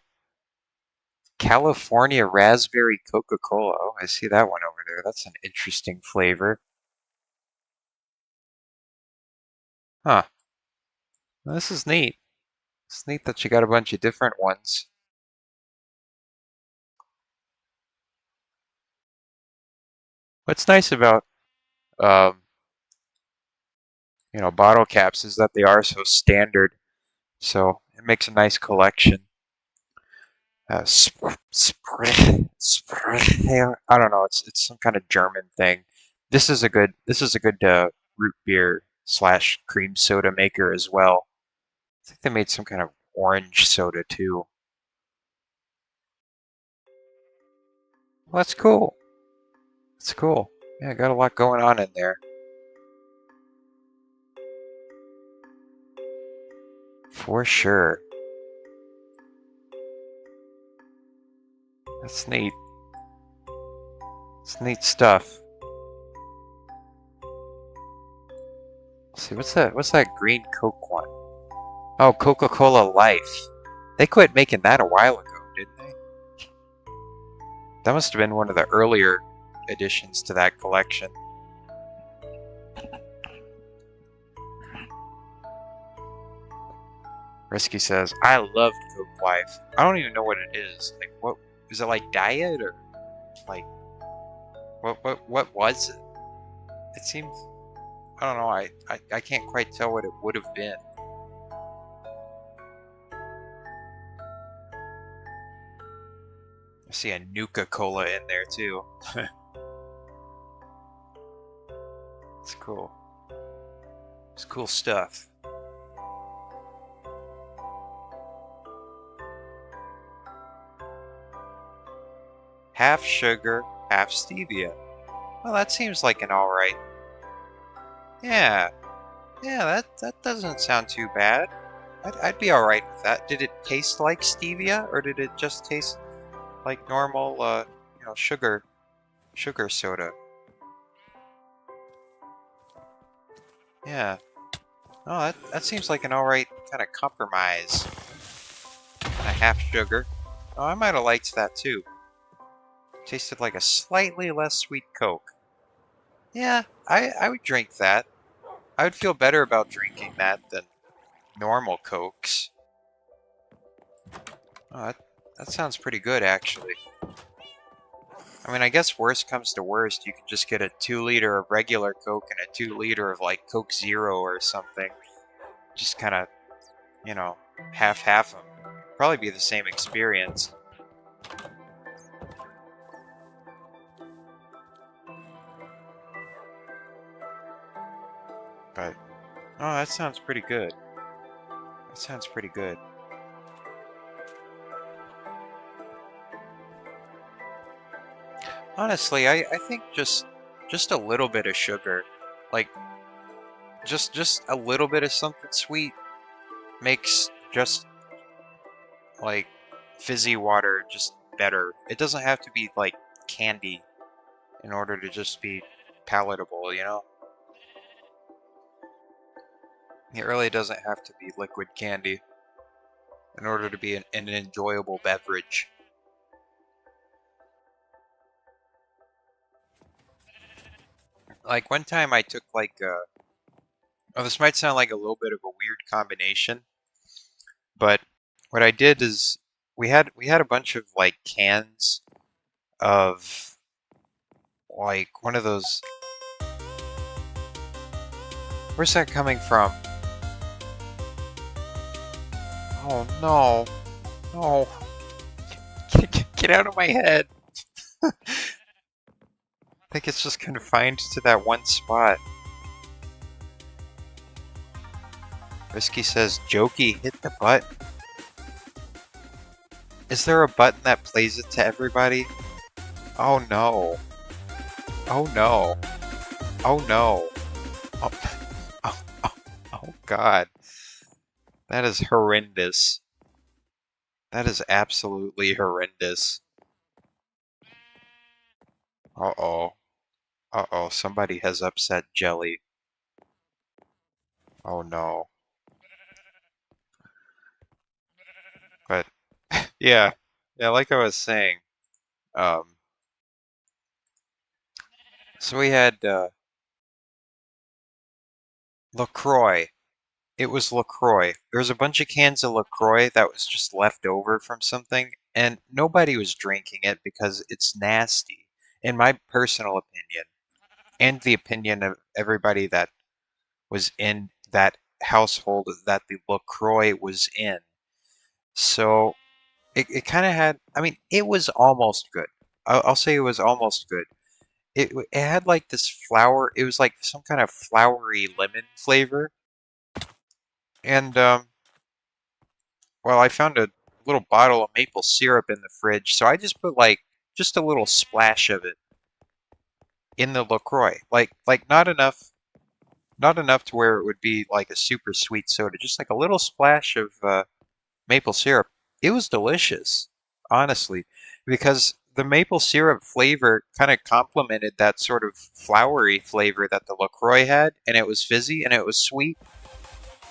California raspberry Coca-Cola. Oh, I see that one over there. That's an interesting flavor. Huh. Well, this is neat. It's neat that you got a bunch of different ones. What's nice about um, bottle caps is that they are so standard. So it makes a nice collection. I don't know. It's some kind of German thing. This is a good root beer slash cream soda maker as well. I think they made some kind of orange soda too. Well, that's cool. That's cool. Yeah, got a lot going on in there. For sure. That's neat. It's neat stuff. Let's see, what's that green Coke one? Oh, Coca-Cola Life. They quit making that a while ago, didn't they? That must have been one of the earlier additions to that collection. Risky says, I loved Coke Life. I don't even know what it is. Like, what is it, like diet, or like what was it? It seems, I don't know, I can't quite tell what it would have been. I see a Nuka-Cola in there too. It's cool. It's cool stuff. Half sugar, half stevia. Well, that seems like an alright. Yeah, yeah, that doesn't sound too bad. I'd be alright with that. Did it taste like stevia, or did it just taste like normal, sugar soda? Yeah. Oh, that seems like an alright kind of compromise. Kind of half sugar. Oh, I might have liked that too. Tasted like a slightly less sweet Coke. Yeah, I would drink that. I would feel better about drinking that than normal Cokes. Oh, that sounds pretty good, actually. I mean, I guess worst comes to worst, you could just get a 2-liter of regular Coke and a 2-liter of, like, Coke Zero or something. Just kind of, you know, half-half them. Probably be the same experience. But, oh, that sounds pretty good. That sounds pretty good. Honestly, I think just a little bit of sugar, like just a little bit of something sweet makes just like fizzy water just better. It doesn't have to be like candy in order to just be palatable, you know? It really doesn't have to be liquid candy in order to be an enjoyable beverage. Like one time I took like oh, this might sound like a little bit of a weird combination, but what I did is we had a bunch of like cans of like one of those. Where's that coming from? Oh no, no! Get out of my head! I think it's just confined to that one spot. Risky says, "Jokey, hit the button." Is there a button that plays it to everybody? Oh no! Oh no! Oh no! Oh, oh, oh, oh God! That is horrendous. That is absolutely horrendous. Uh-oh. Uh-oh, somebody has upset Jelly. Oh no. But, yeah. Yeah, like I was saying, um, so we had, LaCroix. It was LaCroix. There was a bunch of cans of LaCroix that was just left over from something, and nobody was drinking it because it's nasty, in my personal opinion, and the opinion of everybody that was in that household that the LaCroix was in. So it kind of had, I mean, it was almost good. I'll say it was almost good. It had like this flower, it was like some kind of flowery lemon flavor. And, well, I found a little bottle of maple syrup in the fridge, so I just put like just a little splash of it in the LaCroix. Like not enough to where it would be like a super sweet soda, just like a little splash of maple syrup. It was delicious, honestly, because the maple syrup flavor kind of complemented that sort of flowery flavor that the LaCroix had, and it was fizzy and it was sweet,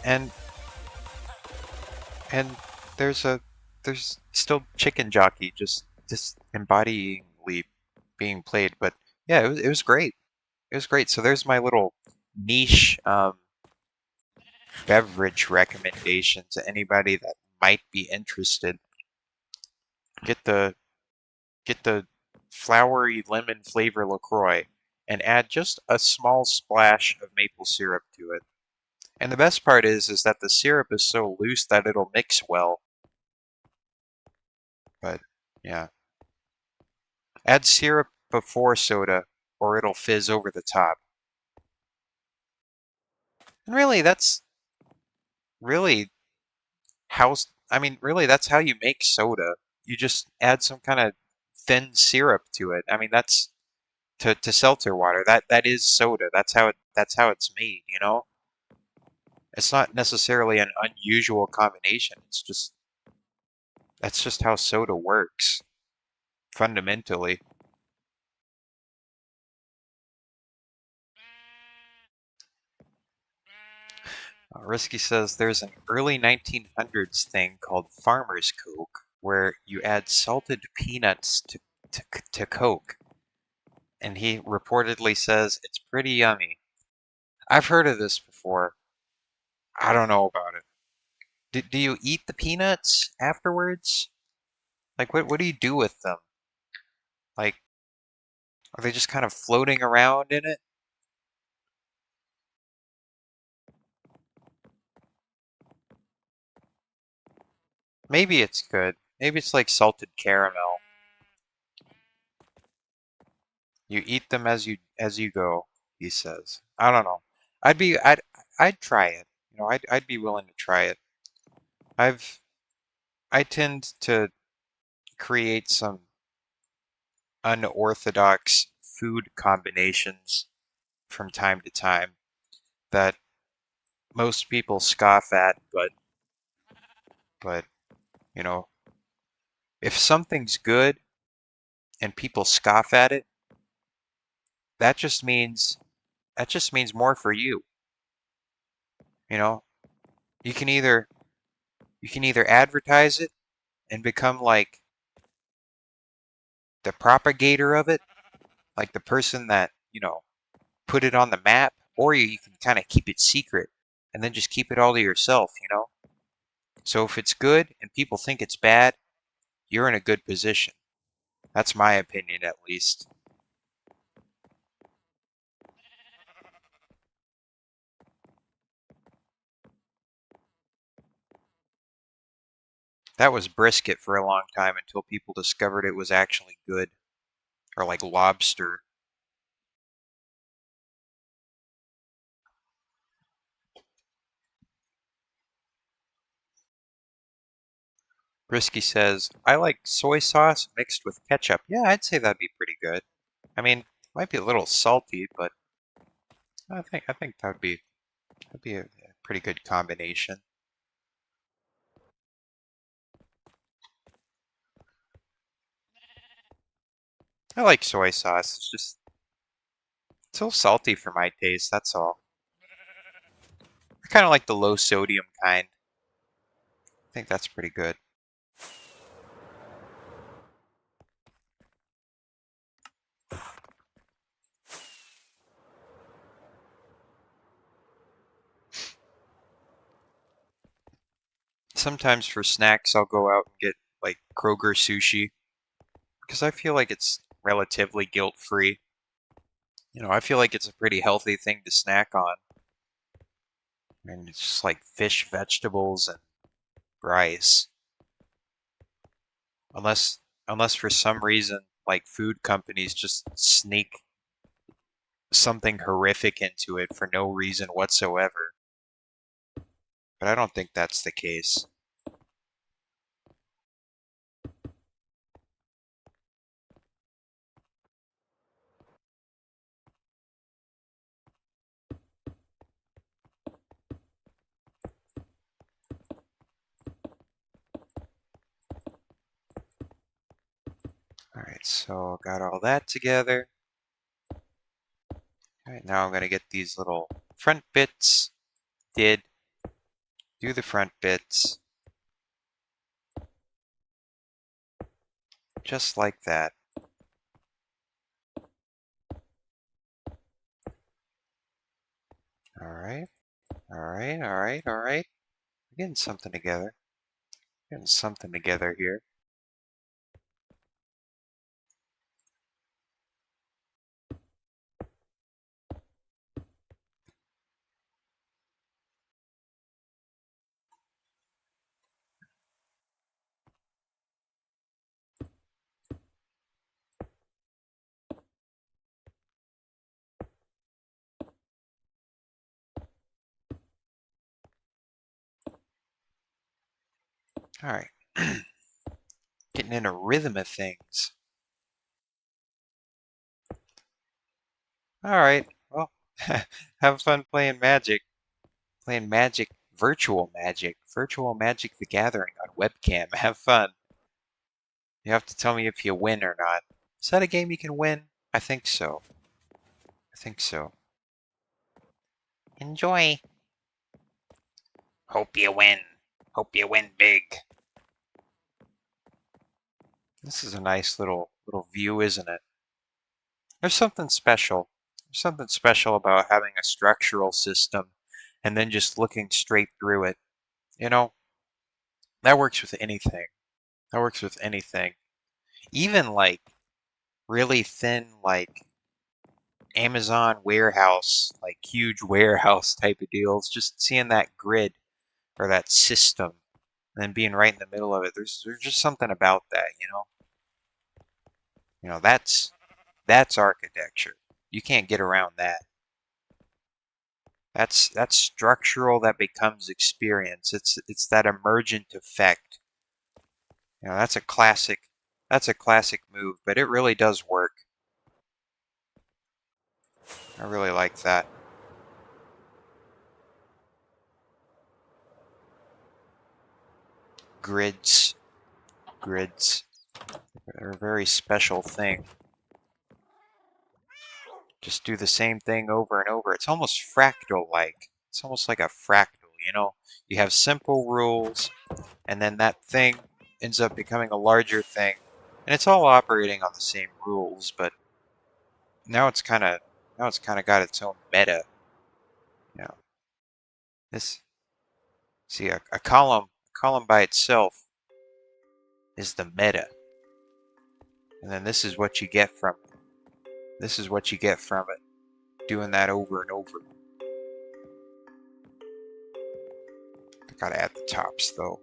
and and there's a there's still chicken jockey just embodyingly being played, but yeah, it was great. It was great. So there's my little niche beverage recommendation to anybody that might be interested. Get the get the flowery lemon flavor LaCroix and add just a small splash of maple syrup to it. And the best part is that the syrup is so loose that it'll mix well. But yeah, add syrup before soda or it'll fizz over the top. And really, that's really how, I mean, really, that's how you make soda. You just add some kind of thin syrup to it. I mean, that's to seltzer water. That is soda. That's how it's made, you know? It's not necessarily an unusual combination. It's just that's just how soda works fundamentally. Risky says there's an early 1900s thing called Farmer's Coke where you add salted peanuts to Coke, and he reportedly says it's pretty yummy. I've heard of this before. I don't know about it. Do you eat the peanuts afterwards? Like, what do you do with them? Like, are they just kind of floating around in it? Maybe it's good. Maybe it's like salted caramel. You eat them as you go, he says. I don't know. I'd try it. You know, I'd be willing to try it. I've I tend to create some unorthodox food combinations from time to time that most people scoff at, but you know, if something's good and people scoff at it, that just means that just means more for you. You know, you can either you can either advertise it and become like the propagator of it, like the person that, you know, put it on the map, or you can kind of keep it secret and then just keep it all to yourself, you know? So if it's good and people think it's bad, you're in a good position. That's my opinion, at least. That was brisket for a long time until people discovered it was actually good, or like lobster. Brisky says, I like soy sauce mixed with ketchup. Yeah, I'd say that'd be pretty good. I mean, might be a little salty, but I think that'd be a pretty good combination. I like soy sauce. It's just so salty for my taste, that's all. I kind of like the low sodium kind. I think that's pretty good. Sometimes for snacks, I'll go out and get like Kroger sushi because I feel like it's relatively guilt-free. You know, I feel like it's a pretty healthy thing to snack on. And it's just like fish, vegetables, and rice. Unless unless for some reason like food companies just sneak something horrific into it for no reason whatsoever. But I don't think that's the case. Alright, so got all that together. Alright, now I'm gonna get these little front bits. Did do the front bits. Just like that. Alright, alright, alright, alright. We're getting something together. Getting something together here. Alright. Getting in a rhythm of things. Alright, well, have fun playing Magic. Playing Magic, Virtual Magic the Gathering on webcam. Have fun. You have to tell me if you win or not. Is that a game you can win? I think so. I think so. Enjoy. Hope you win. Hope you win big. This is a nice little view, isn't it? There's something special. There's something special about having a structural system and then just looking straight through it. You know, That works with anything. That works with anything. Even like really thin, like Amazon warehouse, like huge warehouse type of deals. Just seeing that grid or that system, and then being right in the middle of it. There's just something about that, you know. You know, that's architecture. You can't get around that. That's structural that becomes experience. It's that emergent effect. You know, that's a classic move, but it really does work. I really like that. Grids, grids. They're a very special thing. Just do the same thing over and over. It's almost fractal-like. It's almost like a fractal, you know? You have simple rules, and then that thing ends up becoming a larger thing. And it's all operating on the same rules, but now it's kind of got its own meta. You know, this see a column by itself is the meta, and then this is what you get from it. This is what you get from it, doing that over and over. I gotta add the tops though.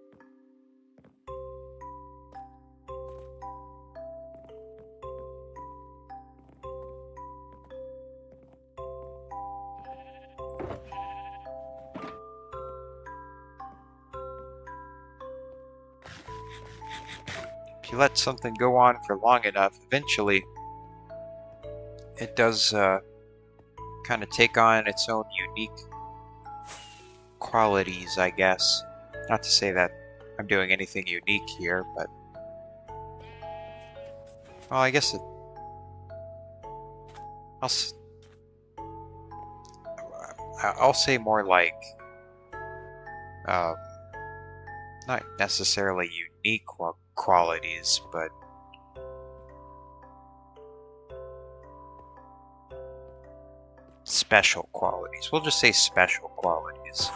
If you let something go on for long enough, eventually it does kind of take on its own unique qualities, I guess. Not to say that I'm doing anything unique here, but well, I guess I'll I'll say more like um, not necessarily unique qualities, but special qualities. We'll just say special qualities.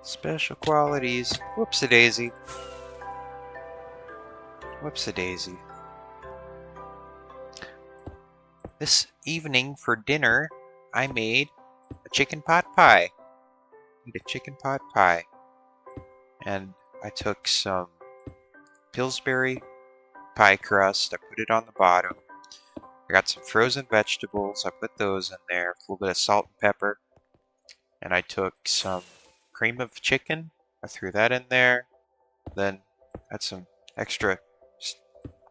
Special qualities. Whoops-a-daisy. Whoops-a-daisy. This evening for dinner, I made a chicken pot pie. Made a chicken pot pie. And I took some Pillsbury pie crust. I put it on the bottom. I got some frozen vegetables. I put those in there. A little bit of salt and pepper. And I took some cream of chicken. I threw that in there. Then had some extra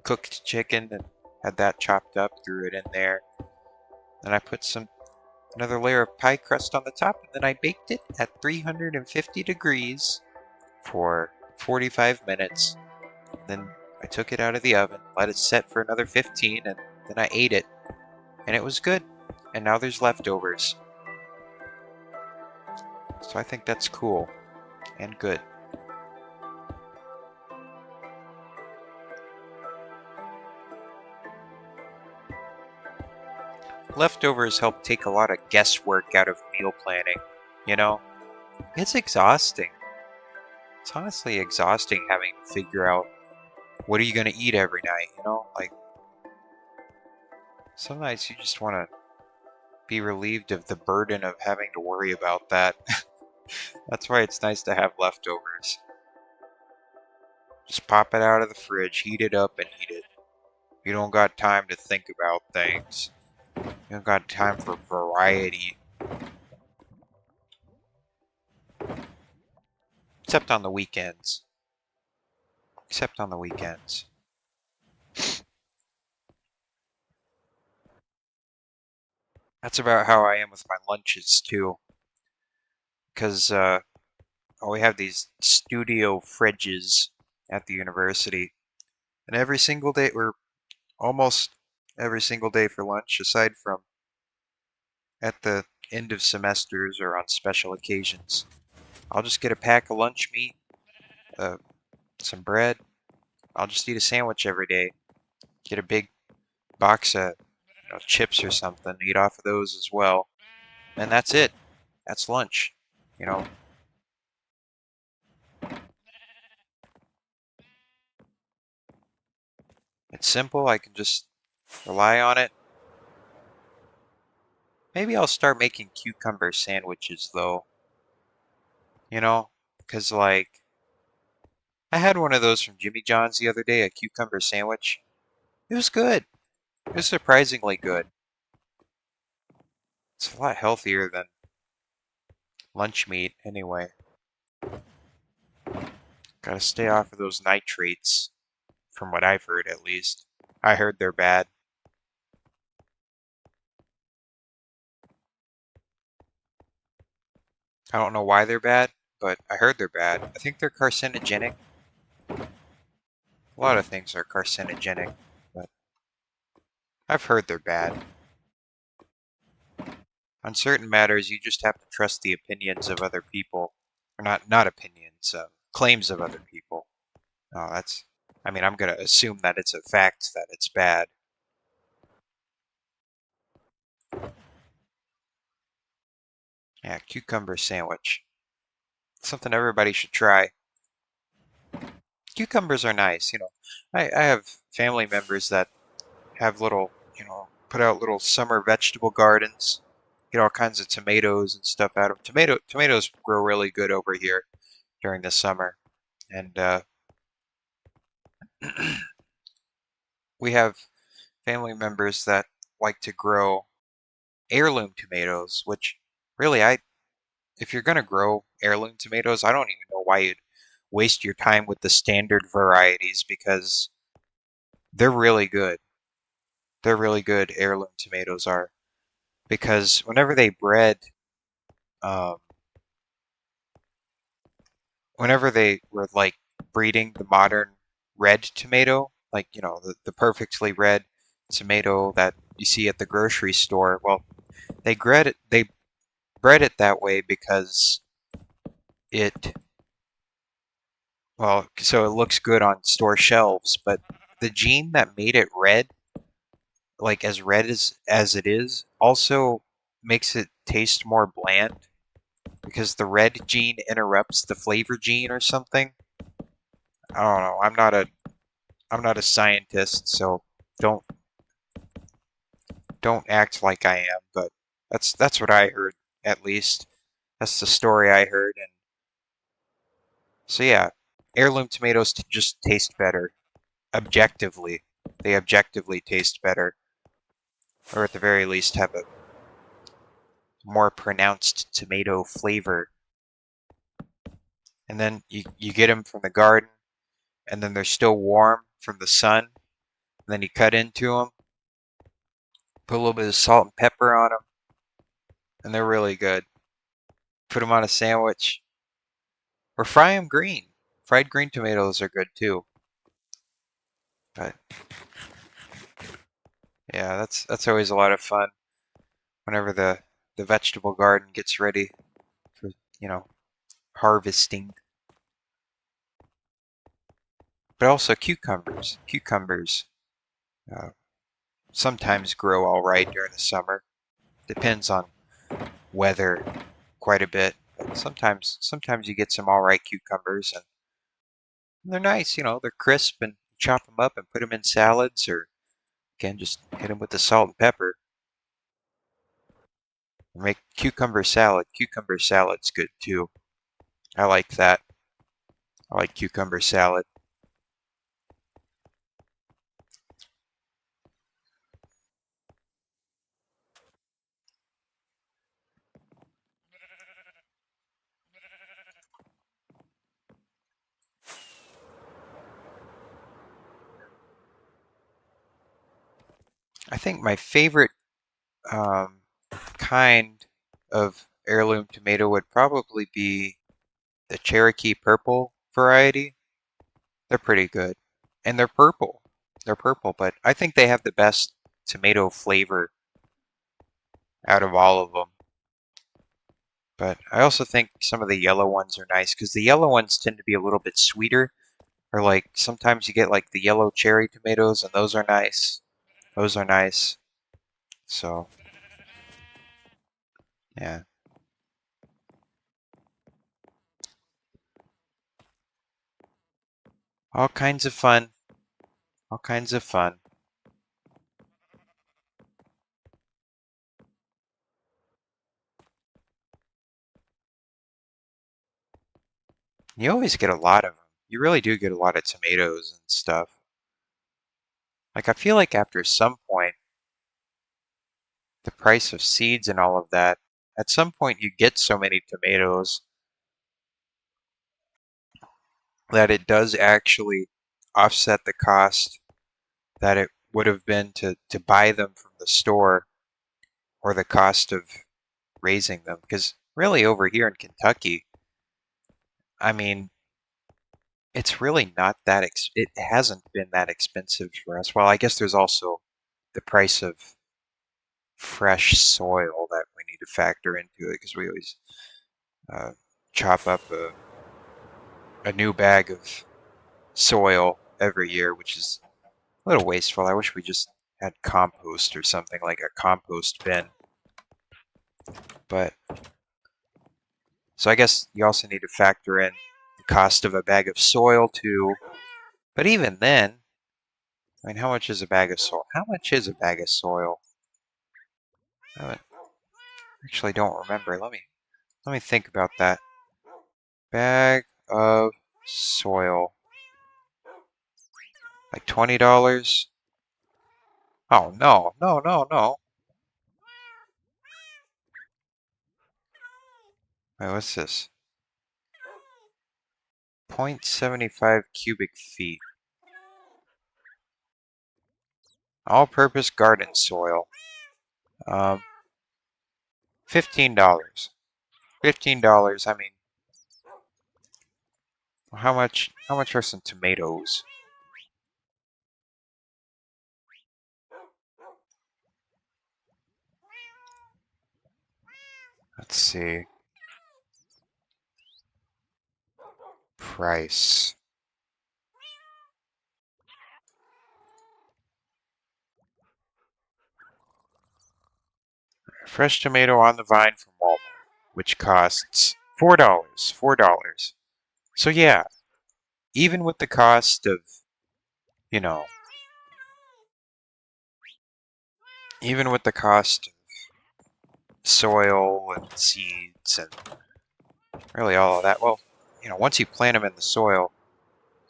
cooked chicken and had that chopped up. Threw it in there. Then I put another layer of pie crust on the top, and then I baked it at 350 degrees for 45 minutes. Then I took it out of the oven, let it set for another 15, and then I ate it. And it was good. And now there's leftovers. So I think that's cool and good. Leftovers help take a lot of guesswork out of meal planning. You know, it's exhausting. It's honestly exhausting having to figure out what are you going to eat every night, you know? Like, some nights you just want to be relieved of the burden of having to worry about that. That's why it's nice to have leftovers. Just pop it out of the fridge, heat it up, and eat it. You don't got time to think about things. You don't got time for variety. Except on the weekends. Except on the weekends. That's about how I am with my lunches, too. Because we have these studio fridges at the university. And every single day, or almost every single day for lunch, aside from at the end of semesters or on special occasions, I'll just get a pack of lunch meat, uh, some bread. I'll just eat a sandwich every day. Get a big box of chips or something. Eat off of those as well. And that's it. That's lunch. You know, it's simple. I can just rely on it. Maybe I'll start making cucumber sandwiches though. You know, because like I had one of those from Jimmy John's the other day, a cucumber sandwich. It was good. It was surprisingly good. It's a lot healthier than lunch meat anyway. Gotta stay off of those nitrates, from what I've heard at least. I heard they're bad. I don't know why they're bad, but I heard they're bad. I think they're carcinogenic. A lot of things are carcinogenic, but I've heard they're bad. On certain matters, you just have to trust the opinions of other people. Or not opinions, claims of other people. No, I mean, I'm gonna assume that it's a fact that it's bad. Yeah, cucumber sandwich. Something everybody should try. Cucumbers are nice, you know. I have family members that have little, put out little summer vegetable gardens, get all kinds of tomatoes and stuff out of them. Tomatoes grow really good over here during the summer, and we have family members that like to grow heirloom tomatoes, which really if you're gonna grow heirloom tomatoes, I don't even know why you'd waste your time with the standard varieties because they're really good. They're really good, heirloom tomatoes are, because um, whenever they were like breeding the modern red tomato, like the perfectly red tomato that you see at the grocery store, well, they bred it that way because it so it looks good on store shelves, but the gene that made it red, like as red as it is, also makes it taste more bland because the red gene interrupts the flavor gene or something. I don't know. I'm not a scientist, so don't don't act like I am, but that's what I heard at least. That's the story I heard, and so yeah, heirloom tomatoes just taste better objectively. They objectively taste better, or at the very least have a more pronounced tomato flavor. And then you get them from the garden, and then they're still warm from the sun. And then you cut into them, put a little bit of salt and pepper on them, and they're really good. Put them on a sandwich, or fry them green. Fried green tomatoes are good too. But yeah, that's always a lot of fun whenever the vegetable garden gets ready for you know harvesting. But also cucumbers. Cucumbers uh, sometimes grow all right during the summer. Depends on weather quite a bit. But sometimes you get some all right cucumbers, and they're nice. They're crisp, and chop them up and put them in salads, or again just hit them with the salt and pepper. Or make cucumber salad. Cucumber salad's good too. I like that. I like cucumber salad. I think my favorite um, kind of heirloom tomato would probably be the Cherokee purple variety. They're pretty good. And they're purple. They're purple, but I think they have the best tomato flavor out of all of them. But I also think some of the yellow ones are nice because the yellow ones tend to be a little bit sweeter Or like sometimes you get like the yellow cherry tomatoes, and those are nice. Those are nice. So, yeah. All kinds of fun. All kinds of fun. You always get a lot of them. You really do get a lot of tomatoes and stuff. Like, I feel like after some point, the price of seeds and all of that, at some point you get so many tomatoes that it does actually offset the cost that it would have been to buy them from the store, or the cost of raising them. Because really over here in Kentucky, I mean, it's really not that it hasn't been that expensive for us. Well, I guess there's also the price of fresh soil that we need to factor into it, because we always uh, chop up a new bag of soil every year, which is a little wasteful. I wish we just had compost or something, like a compost bin. But so I guess you also need to factor in the cost of a bag of soil too. But even then, I mean, how much is a bag of soil? How much is a bag of soil? I actually don't remember. Let me think about that. Bag of soil. Like $20? Oh no, no, no, no. Wait, what's this? 0.75 cubic feet. All-purpose garden soil. Um, $15. $15. I mean, how much are some tomatoes? Let's see. Price. Fresh tomato on the vine from Walmart, which costs $4. $4. So yeah, even with the cost of, you know, even with the cost of soil and seeds and really all of that, well, once you plant them in the soil,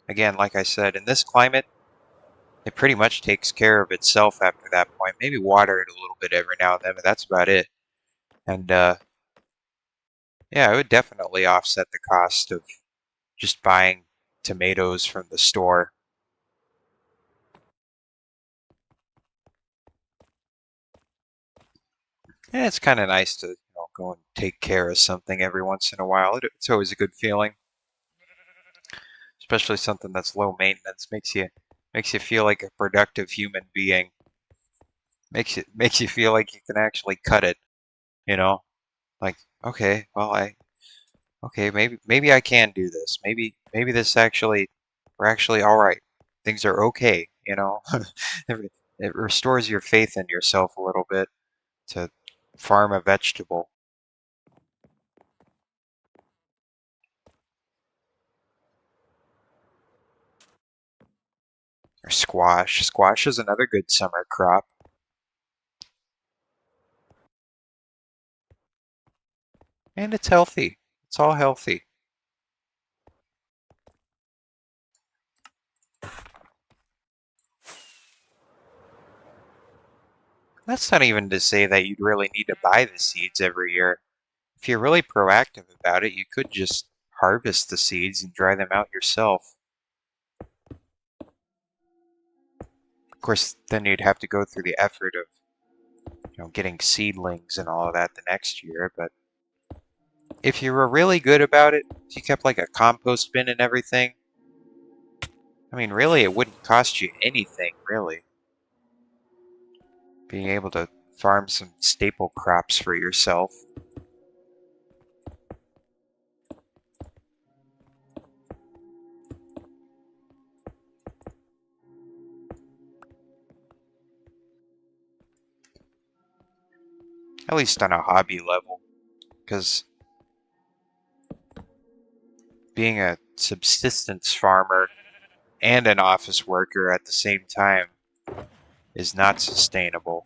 again, like I said, in this climate, it pretty much takes care of itself after that point. Maybe water it a little bit every now and then, but that's about it. And yeah, it would definitely offset the cost of just buying tomatoes from the store. And it's kind of nice to go and take care of something every once in a while. It's always a good feeling, especially something that's low maintenance. Makes you feel like a productive human being. Makes you feel like you can actually cut it. You know, like, okay, well, okay, maybe I can do this. Maybe this actually, we're actually all right. Things are okay. It restores your faith in yourself a little bit to farm a vegetable. Or squash. Squash is another good summer crop. And it's healthy. It's all healthy. That's not even to say that you'd really need to buy the seeds every year. If you're really proactive about it, you could just harvest the seeds and dry them out yourself. Of course, then you'd have to go through the effort of, getting seedlings and all of that the next year. But if you were really good about it, if you kept like a compost bin and everything, I mean, really, it wouldn't cost you anything, really. Being able to farm some staple crops for yourself. At least on a hobby level. Because being a subsistence farmer and an office worker at the same time is not sustainable.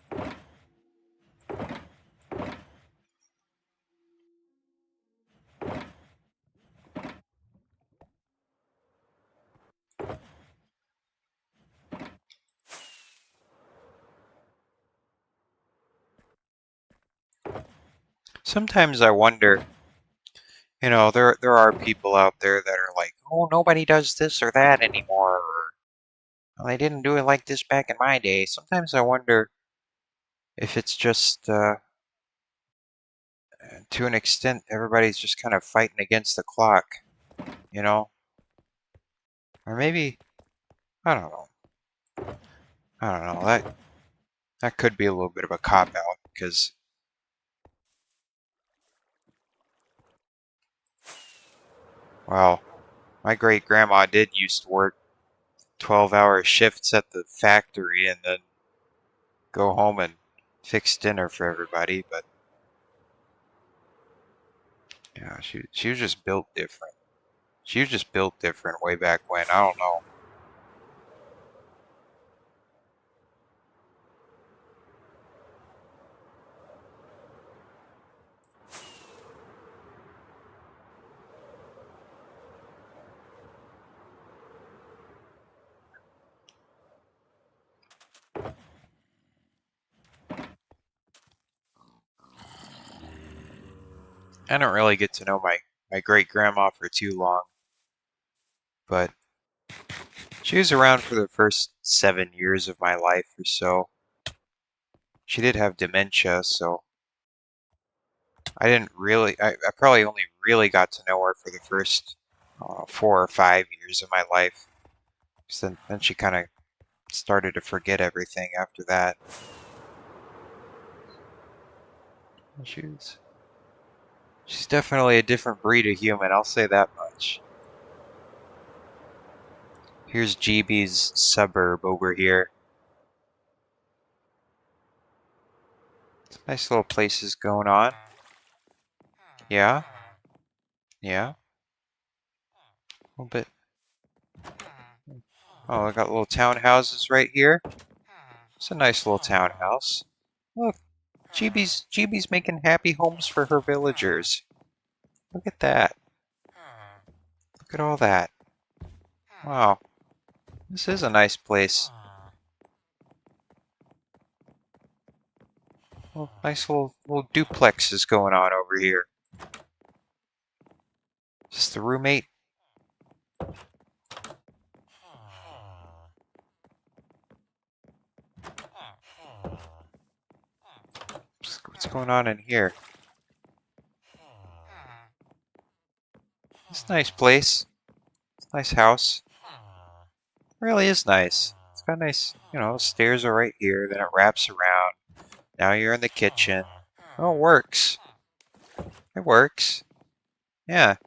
Sometimes I wonder, there are people out there that are like, oh, nobody does this or that anymore, or well, they didn't do it like this back in my day. Sometimes I wonder if it's just, to an extent, everybody's just kind of fighting against the clock, you know? Or maybe, I don't know. I don't know. That could be a little bit of a cop-out, because, well, my great-grandma did used to work 12-hour shifts at the factory and then go home and fix dinner for everybody, but yeah, she was just built different. She was just built different way back when. I don't know. I don't really get to know my great-grandma for too long, but she was around for the first 7 years of my life or so. She did have dementia, so I probably only really got to know her for the first 4 or 5 years of my life. Then she kind of started to forget everything after that. She's definitely a different breed of human, I'll say that much. Here's GB's suburb over here. Nice little places going on. Yeah, yeah, a little bit. Oh, I got little townhouses right here. It's a nice little townhouse. Look, GB's making happy homes for her villagers. Look at that. Look at all that. Wow, this is a nice place. Well, nice little duplexes going on over here. Is this the roommate? What's going on in here? It's a nice place. It's a nice house. It really is nice. It's got nice, stairs are right here, then it wraps around. Now you're in the kitchen. Oh, it works. It works. Yeah,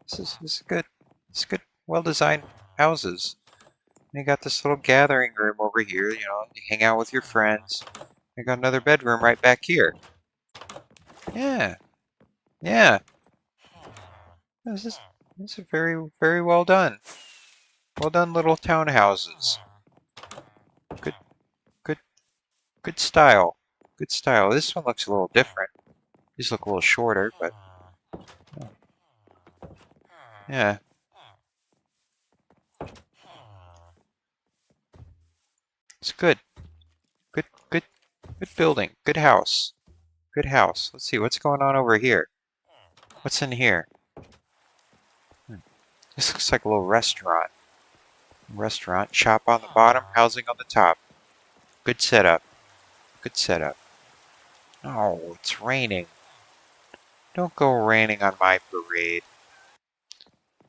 this is good. It's good, well-designed houses. And you got this little gathering room over here, you hang out with your friends. You got another bedroom right back here. Yeah, yeah. This is very, very well done. Well done little townhouses. Good, good, good style. Good style. This one looks a little different. These look a little shorter, but yeah. It's good. Good, good, good building. Good house. Good house. Let's see, what's going on over here? What's in here? This looks like a little restaurant. Restaurant. Shop on the bottom, housing on the top. Good setup. Good setup. Oh, it's raining. Don't go raining on my parade.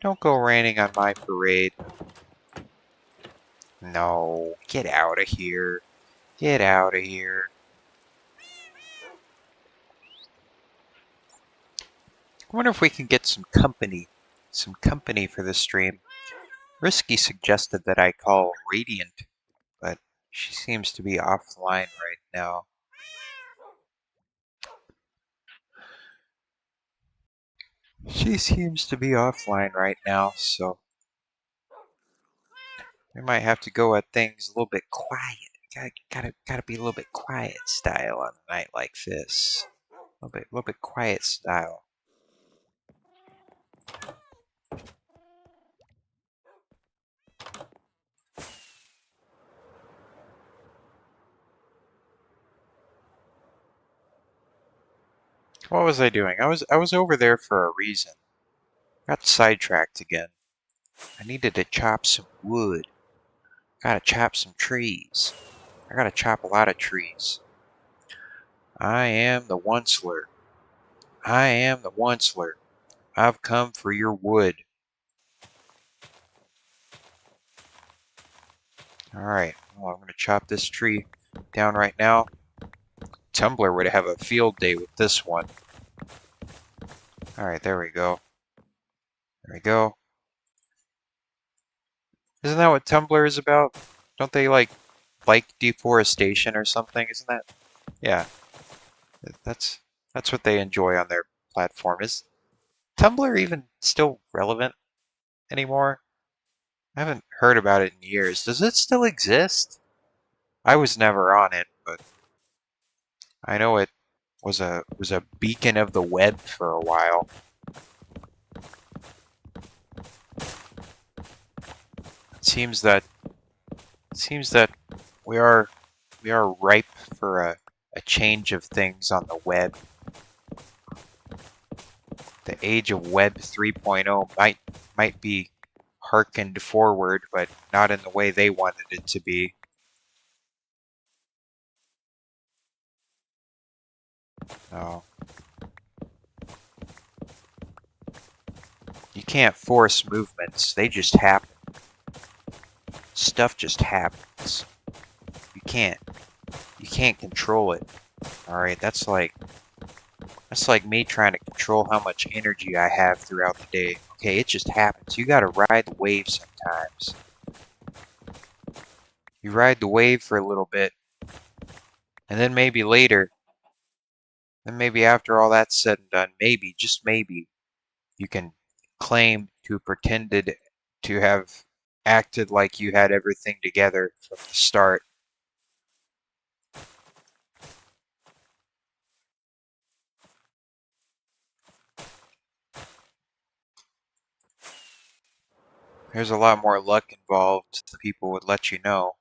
Don't go raining on my parade. No, get out of here. Get out of here. I wonder if we can get some company. Some company for this stream. Risky suggested that I call Radiant, but she seems to be offline right now. She seems to be offline right now, so we might have to go at things a little bit quiet. Gotta be a little bit quiet style on a night like this. A little bit quiet style. What was I doing? I was over there for a reason. Got sidetracked again. I needed to chop some wood. Gotta chop some trees. I gotta chop a lot of trees. I am the Onceler. I am the Onceler. I've come for your wood. Alright, well, I'm gonna chop this tree down right now. Tumblr would have a field day with this one. Alright, there we go. There we go. Isn't that what Tumblr is about? Don't they like deforestation or something? Isn't that? Yeah. That's that's what they enjoy on their platform. Is Tumblr even still relevant anymore? I haven't heard about it in years. Does it still exist? I was never on it, but I know it was a beacon of the web for a while. It seems that we are ripe for a change of things on the web. The age of Web 3.0 might be harkened forward, but not in the way they wanted it to be. No. You can't force movements, they just happen. Stuff just happens. You can't control it. Alright, that's like me trying to control how much energy I have throughout the day. Okay, it just happens. You gotta ride the wave sometimes. You ride the wave for a little bit, and then maybe later, then maybe after all that's said and done, maybe, just maybe, you can claim to have pretended to have acted like you had everything together from the start. There's a lot more luck involved, the people would let you know.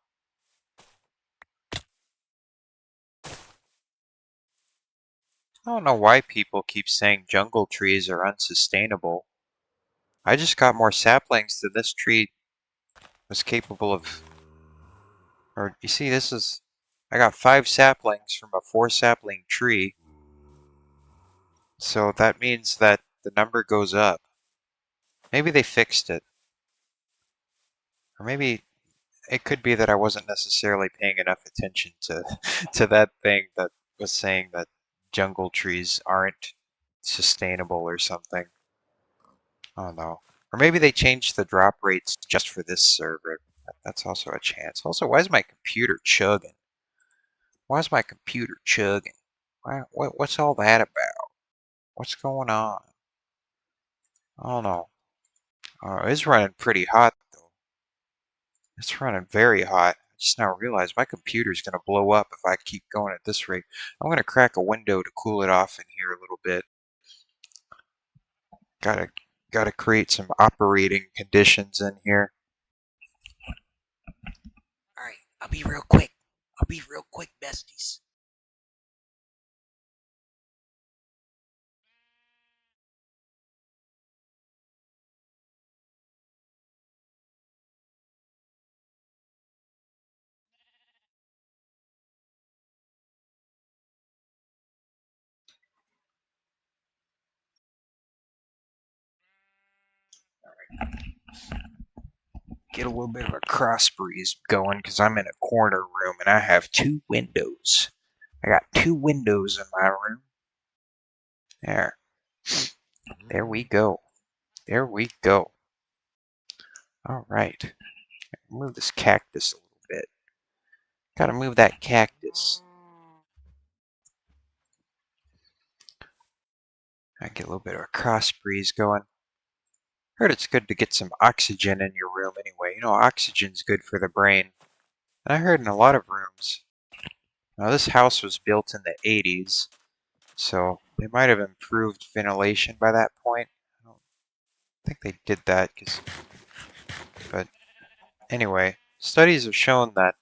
I don't know why people keep saying jungle trees are unsustainable. I just got more saplings than this tree was capable of. Or, you see, I got 5 saplings from a 4 sapling tree. So that means that the number goes up. Maybe they fixed it. Or maybe it could be that I wasn't necessarily paying enough attention to to that thing that was saying that jungle trees aren't sustainable or something. I don't know. Or maybe they changed the drop rates just for this server. That's also a chance. Also, why is my computer chugging? Why is my computer chugging? What's all that about? What's going on? I don't know. It's running pretty hot though. It's running very hot. I just now realized my computer's gonna blow up if I keep going at this rate. I'm gonna crack a window to cool it off in here a little bit. Gotta create some operating conditions in here. Alright, I'll be real quick. I'll be real quick, besties. Get a little bit of a cross breeze going because I'm in a corner room and I have 2 windows. I got 2 windows in my room. There. There we go. There we go. Alright. Move this cactus a little bit. Gotta move that cactus. I get a little bit of a cross breeze going. Heard it's good to get some oxygen in your room anyway. You know, oxygen's good for the brain. And I heard in a lot of rooms. Now, this house was built in the 80s, so they might have improved ventilation by that point. I don't think they did that, but anyway, studies have shown that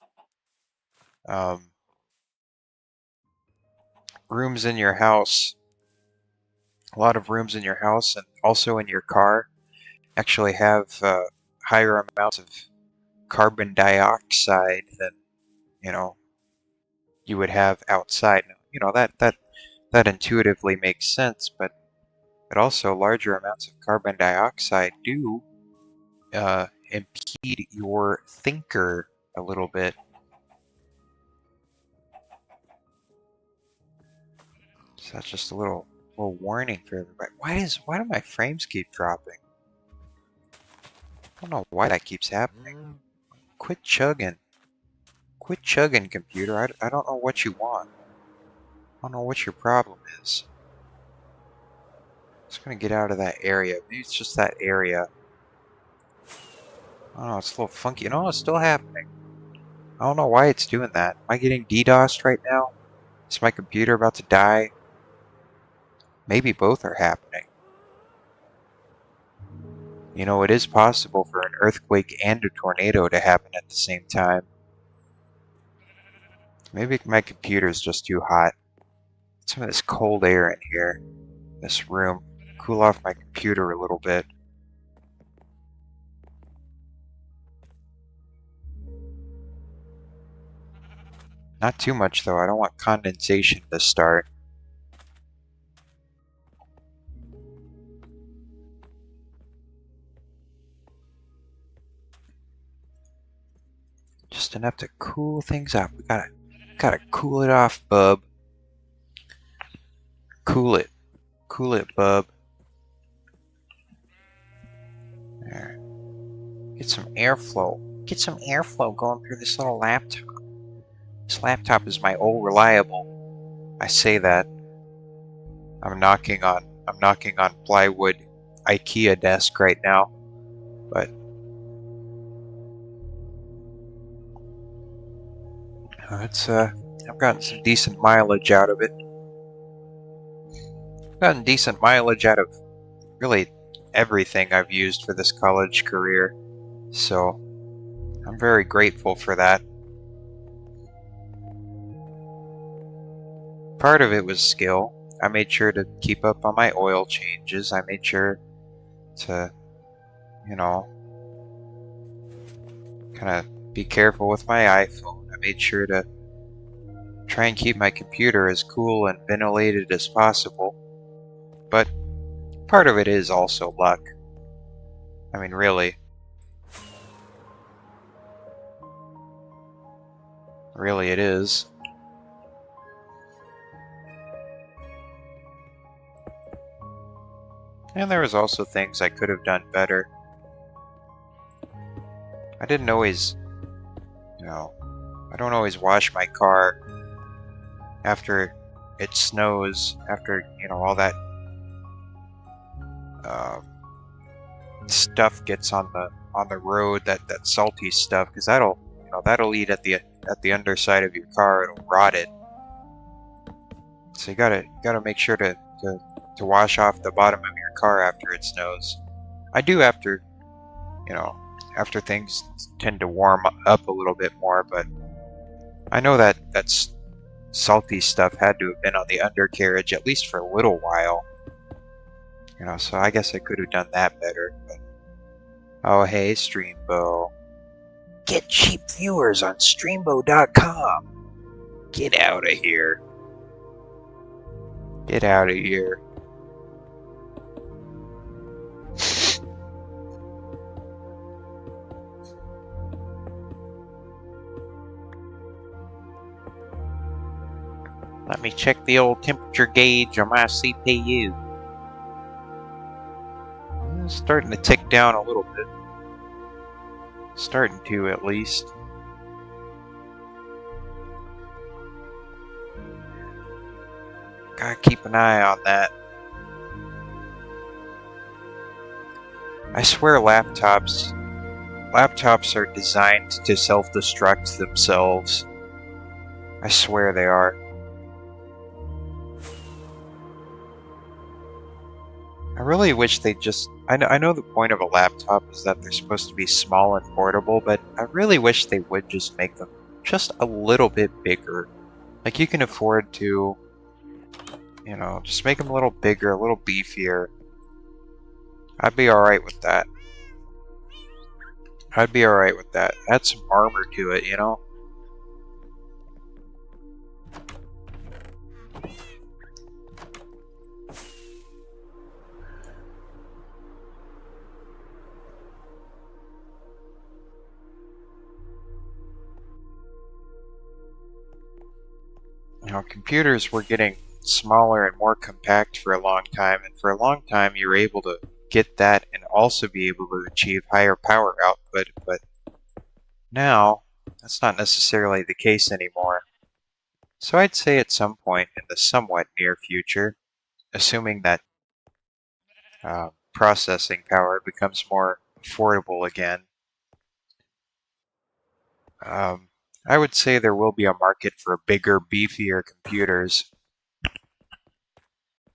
um, rooms in your house, a lot of rooms in your house and also in your car actually have higher amounts of carbon dioxide than, you know, you would have outside. You know, that intuitively makes sense, but also larger amounts of carbon dioxide do impede your thinker a little bit. So that's just a little warning for everybody. Why do my frames keep dropping? I don't know why that keeps happening. Quit chugging. Quit chugging, computer. I don't know what you want. I don't know what your problem is. Just gonna get out of that area. Maybe it's just that area. I don't know, it's a little funky. No, it's still happening. I don't know why it's doing that. Am I getting DDoSed right now? Is my computer about to die? Maybe both are happening. You know, it is possible for an earthquake and a tornado to happen at the same time. Maybe my computer's just too hot. Some of this cold air in here, this room. Cool off my computer a little bit. Not too much though, I don't want condensation to start. Just enough to cool things up. We gotta cool it off, bub. Cool it. Cool it, bub. There. Get some airflow. Get some airflow going through this little laptop. This laptop is my old reliable. I say that. I'm knocking on plywood IKEA desk right now. But I've gotten some decent mileage out of it. I've gotten decent mileage out of really everything I've used for this college career. So I'm very grateful for that. Part of it was skill. I made sure to keep up on my oil changes. I made sure to, you know, kind of be careful with my iPhone. I made sure to try and keep my computer as cool and ventilated as possible. But part of it is also luck. I mean, really. Really it is. And there was also things I could have done better. I didn't always, you know, I don't always wash my car after it snows, after, you know, all that stuff gets on the road, that salty stuff, because that'll eat at the underside of your car. It'll rot it. So you gotta make sure to wash off the bottom of your car after it snows. I do after, you know, after things tend to warm up a little bit more, but I know that salty stuff had to have been on the undercarriage at least for a little while. You know, so I guess I could have done that better. But oh, hey, Streambo. Get cheap viewers on Streambo.com. Get out of here. Get out of here. Let me check the old temperature gauge on my CPU. It's starting to tick down a little bit. Starting to, at least. Gotta keep an eye on that. I swear laptops are designed to self-destruct themselves. I swear they are. I really wish they just... I know the point of a laptop is that they're supposed to be small and portable, but I really wish they would just make them just a little bit bigger. Like, you can afford to, you know, just make them a little bigger, a little beefier. I'd be alright with that. I'd be alright with that. Add some armor to it, you know? You know, computers were getting smaller and more compact for a long time, and for a long time you were able to get that and also be able to achieve higher power output, but now that's not necessarily the case anymore. So I'd say at some point in the somewhat near future, assuming that processing power becomes more affordable again, um, I would say there will be a market for bigger, beefier computers.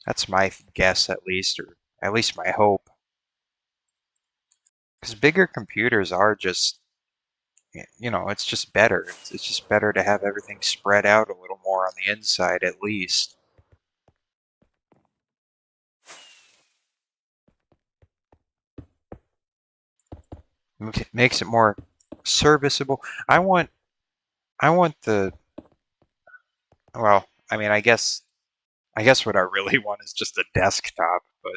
That's my guess, at least, or at least my hope. Because bigger computers are just, you know, it's just better. It's just better to have everything spread out a little more on the inside, at least. Makes it more serviceable. I want the, well, I mean, I guess what I really want is just a desktop, but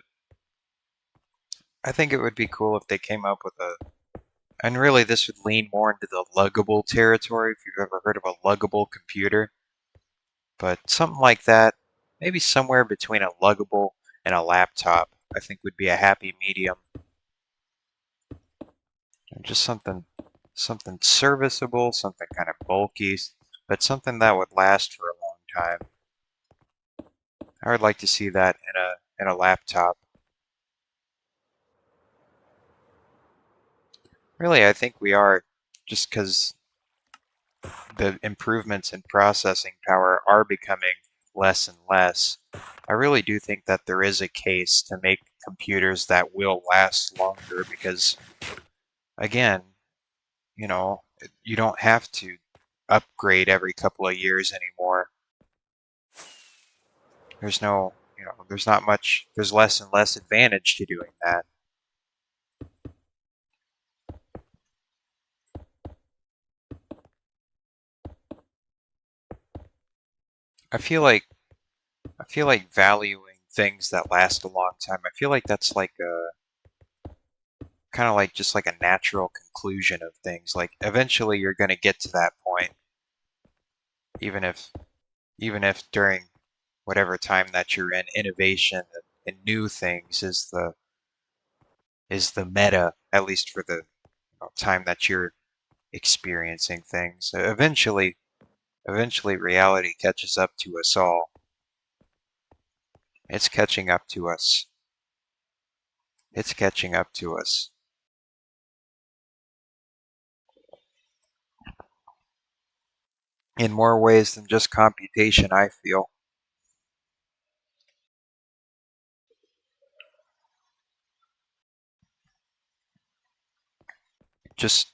I think it would be cool if they came up with a, and really this would lean more into the luggable territory, if you've ever heard of a luggable computer. But something like that, maybe somewhere between a luggable and a laptop, I think would be a happy medium. Just something serviceable, something kind of bulky, but something that would last for a long time. I would like to see that in a laptop. Really, I think we are, just because the improvements in processing power are becoming less and less. I really do think that there is a case to make computers that will last longer because, again, you know, you don't have to upgrade every couple of years anymore. There's no, you know, there's not much, there's less and less advantage to doing that. I feel like valuing things that last a long time. I feel like that's like a kind of like just like a natural conclusion of things. Like eventually you're going to get to that point, even if during whatever time that you're in, innovation and new things is the meta, at least for the time that you're experiencing things. Eventually reality catches up to us all. It's catching up to us. It's catching up to us. In more ways than just computation, I feel. Just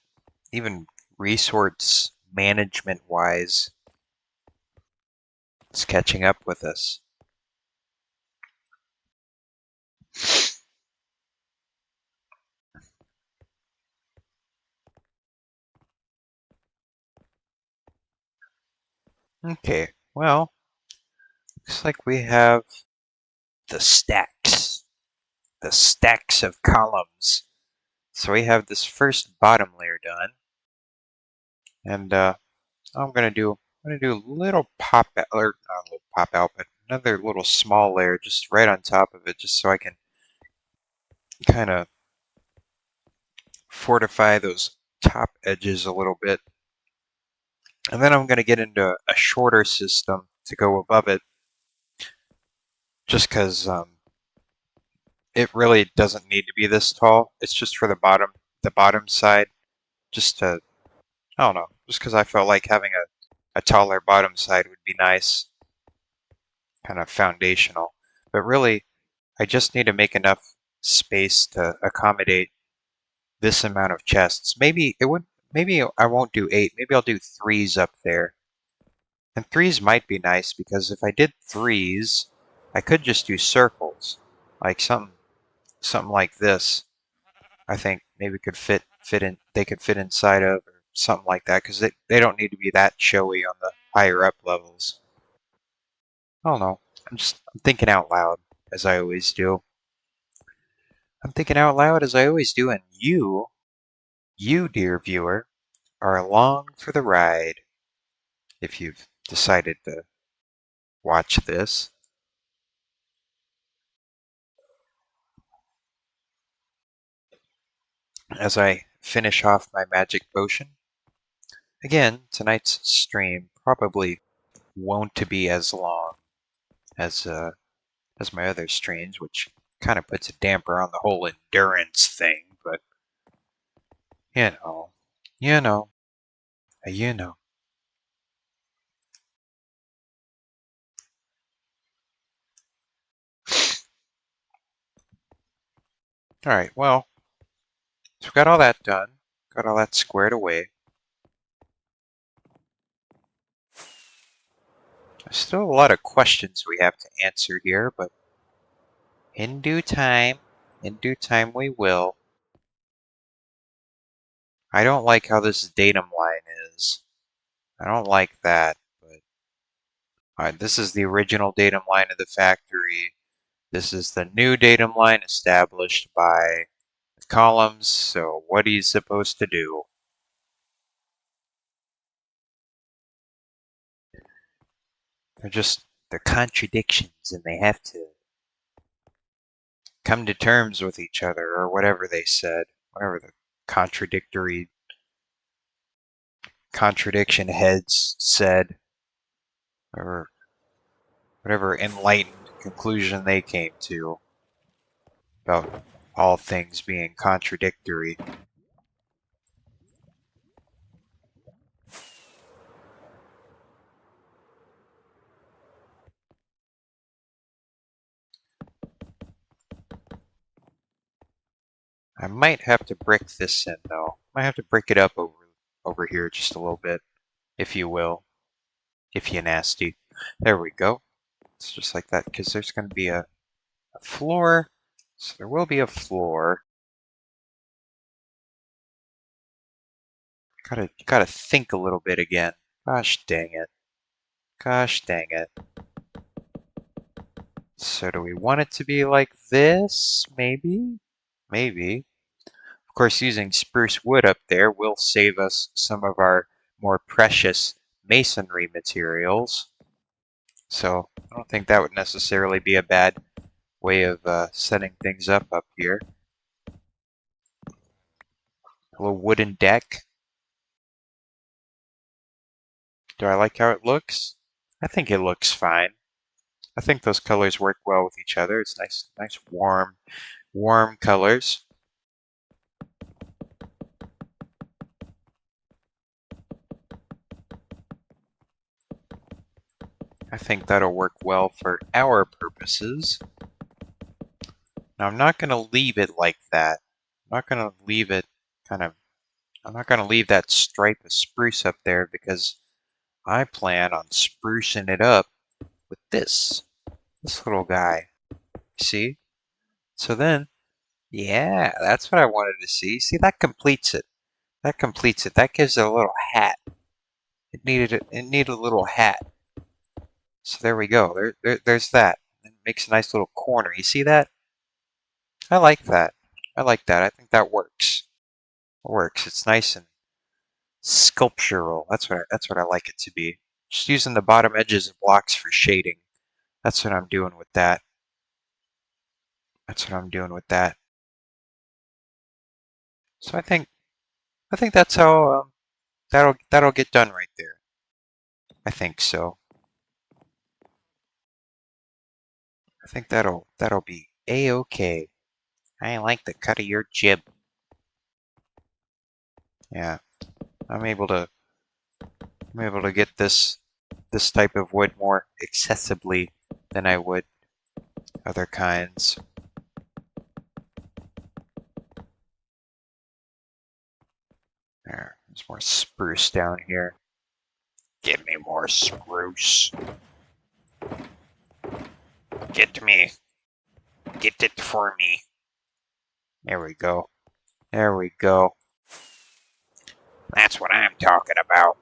even resource management wise, it's catching up with us. Okay, well, looks like we have the stacks. The stacks of columns. So we have this first bottom layer done. And I'm gonna do a little pop out, or not a little pop out, but another little small layer just right on top of it, just so I can kind of fortify those top edges a little bit. And then I'm going to get into a shorter system to go above it, just because it really doesn't need to be this tall. It's just for the bottom side, just to, I don't know, just because I felt like having a taller bottom side would be nice, kind of foundational. But really, I just need to make enough space to accommodate this amount of chests. Maybe it would. Maybe I won't do 8. Maybe I'll do 3s up there. And 3s might be nice because if I did 3s, I could just do circles, like something like this. I think maybe could fit in. They could fit inside of or something like that because they don't need to be that showy on the higher up levels. I don't know. I'm thinking out loud as I always do. I'm thinking out loud as I always do, and you, dear viewer, are along for the ride if you've decided to watch this. As I finish off my magic potion. Again, tonight's stream probably won't to be as long as my other streams, which kind of puts a damper on the whole endurance thing, but you know, you know, you know. All right, well, so we've got all that done, got all that squared away. There's still a lot of questions we have to answer here, but in due time we will. I don't like how this datum line is. I don't like that, but this is the original datum line of the factory. This is the new datum line established by the columns, so what are you supposed to do? They're contradictions, and they have to come to terms with each other, or whatever they said, whatever the contradictory contradiction heads said, or whatever enlightened conclusion they came to about all things being contradictory. I might have to brick this in, though. Might have to brick it up over here just a little bit, if you will. If you nasty. There we go. It's just like that, because there's going to be a floor. So there will be a floor. Gotta think a little bit again. Gosh dang it. Gosh dang it. So do we want it to be like this? Maybe? Maybe. Of course, using spruce wood up there will save us some of our more precious masonry materials. So I don't think that would necessarily be a bad way of setting things up here. A little wooden deck. Do I like how it looks? I think it looks fine. I think those colors work well with each other. It's nice warm colors. I think that'll work well for our purposes. Now I'm not going to leave it like that. I'm not going to leave it I'm not going to leave that stripe of spruce up there because I plan on sprucing it up with this little guy. See? So then, yeah, that's what I wanted to see. See, that completes it. That completes it. That gives it a little hat. It needed a little hat. So there we go. There's that. It makes a nice little corner. You see that? I like that. I like that. I think that works. It works. It's nice and sculptural. That's what I like it to be. Just using the bottom edges of blocks for shading. That's what I'm doing with that. That's what I'm doing with that. So I think that's how that'll get done right there. I think so. I think that'll be a-okay. I like the cut of your jib. Yeah, I'm able to get this type of wood more accessibly than I would other kinds. There's more spruce down here. Give me more spruce. Get me. Get it for me. There we go. There we go. That's what I'm talking about.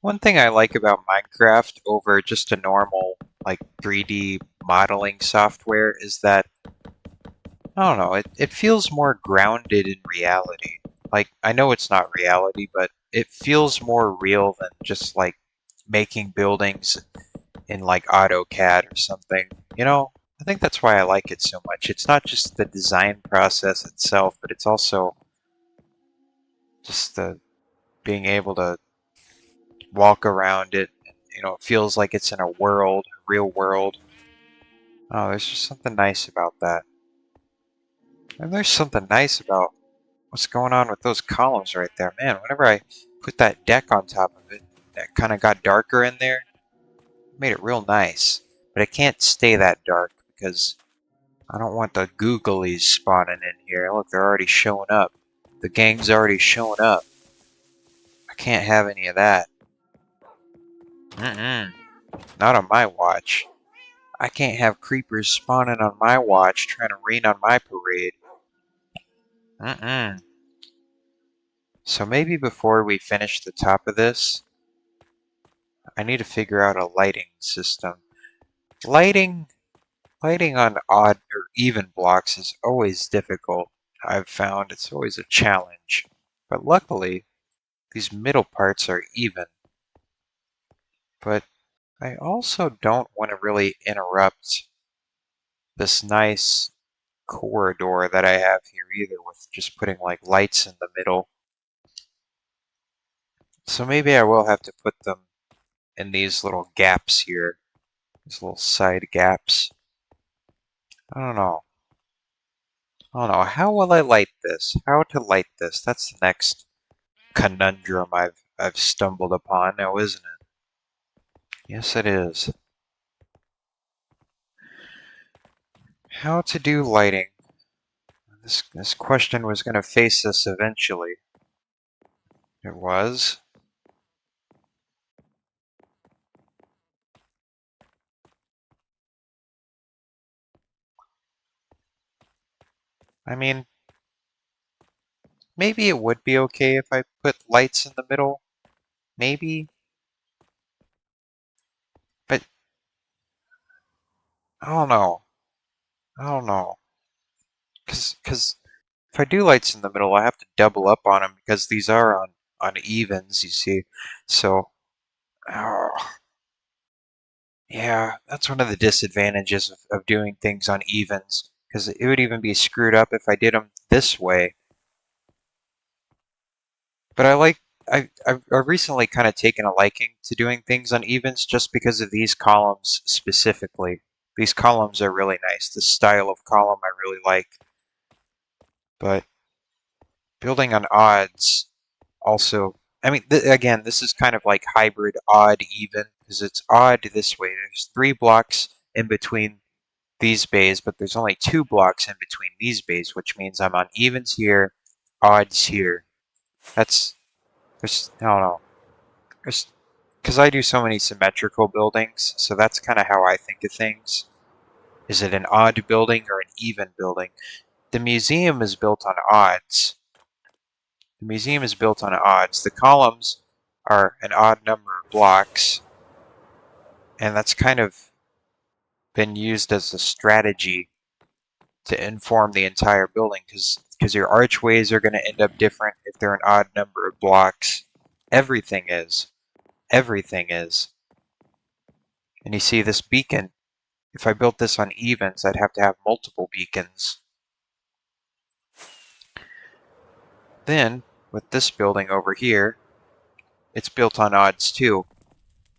One thing I like about Minecraft over just a normal, like, 3D modeling software is that, I don't know, it feels more grounded in reality. Like, I know it's not reality, but it feels more real than just, like, making buildings in, like, AutoCAD or something. You know, I think that's why I like it so much. It's not just the design process itself, but it's also just the being able to walk around it. You know, it feels like it's in a world, real world. Oh, there's just something nice about that. And there's something nice about what's going on with those columns right there. Man, whenever I put that deck on top of it, that kind of got darker in there, made it real nice. But it can't stay that dark because I don't want the googlies spawning in here. Look, they're already showing up. The gang's already showing up. I can't have any of that. Mm-mm. Not on my watch. I can't have creepers spawning on my watch trying to rain on my parade. Mm-mm. So maybe before we finish the top of this, I need to figure out a lighting system. Lighting, lighting on odd or even blocks is always difficult. I've found it's always a challenge. But luckily, these middle parts are even. But I also don't want to really interrupt this nice corridor that I have here either with just putting like lights in the middle. So maybe I will have to put them in these little gaps here. These little side gaps. I don't know. I don't know. How will I light this? How to light this? That's the next conundrum I've stumbled upon now, isn't it? Yes, it is. How to do lighting. This question was going to face us eventually. It was. I mean, maybe it would be okay if I put lights in the middle. Maybe. But I don't know. I don't know. Because if I do lights in the middle, I have to double up on them because these are on evens, you see. So, oh, yeah, that's one of the disadvantages of doing things on evens. Because it would even be screwed up if I did them this way. But I've recently kind of taken a liking to doing things on evens just because of these columns specifically. These columns are really nice. The style of column I really like. But building on odds also, I mean, again, this is kind of like hybrid odd even because it's odd this way. There's 3 blocks in between these bays, but there's only 2 blocks in between these bays, which means I'm on evens here, odds here. I don't know. Because I do so many symmetrical buildings, so that's kind of how I think of things. Is it an odd building or an even building? The museum is built on odds. The museum is built on odds. The columns are an odd number of blocks, and that's kind of been used as a strategy to inform the entire building because your archways are going to end up different if they're an odd number of blocks. Everything is. Everything is. And you see this beacon, if I built this on evens, I'd have to have multiple beacons. Then, with this building over here, it's built on odds too.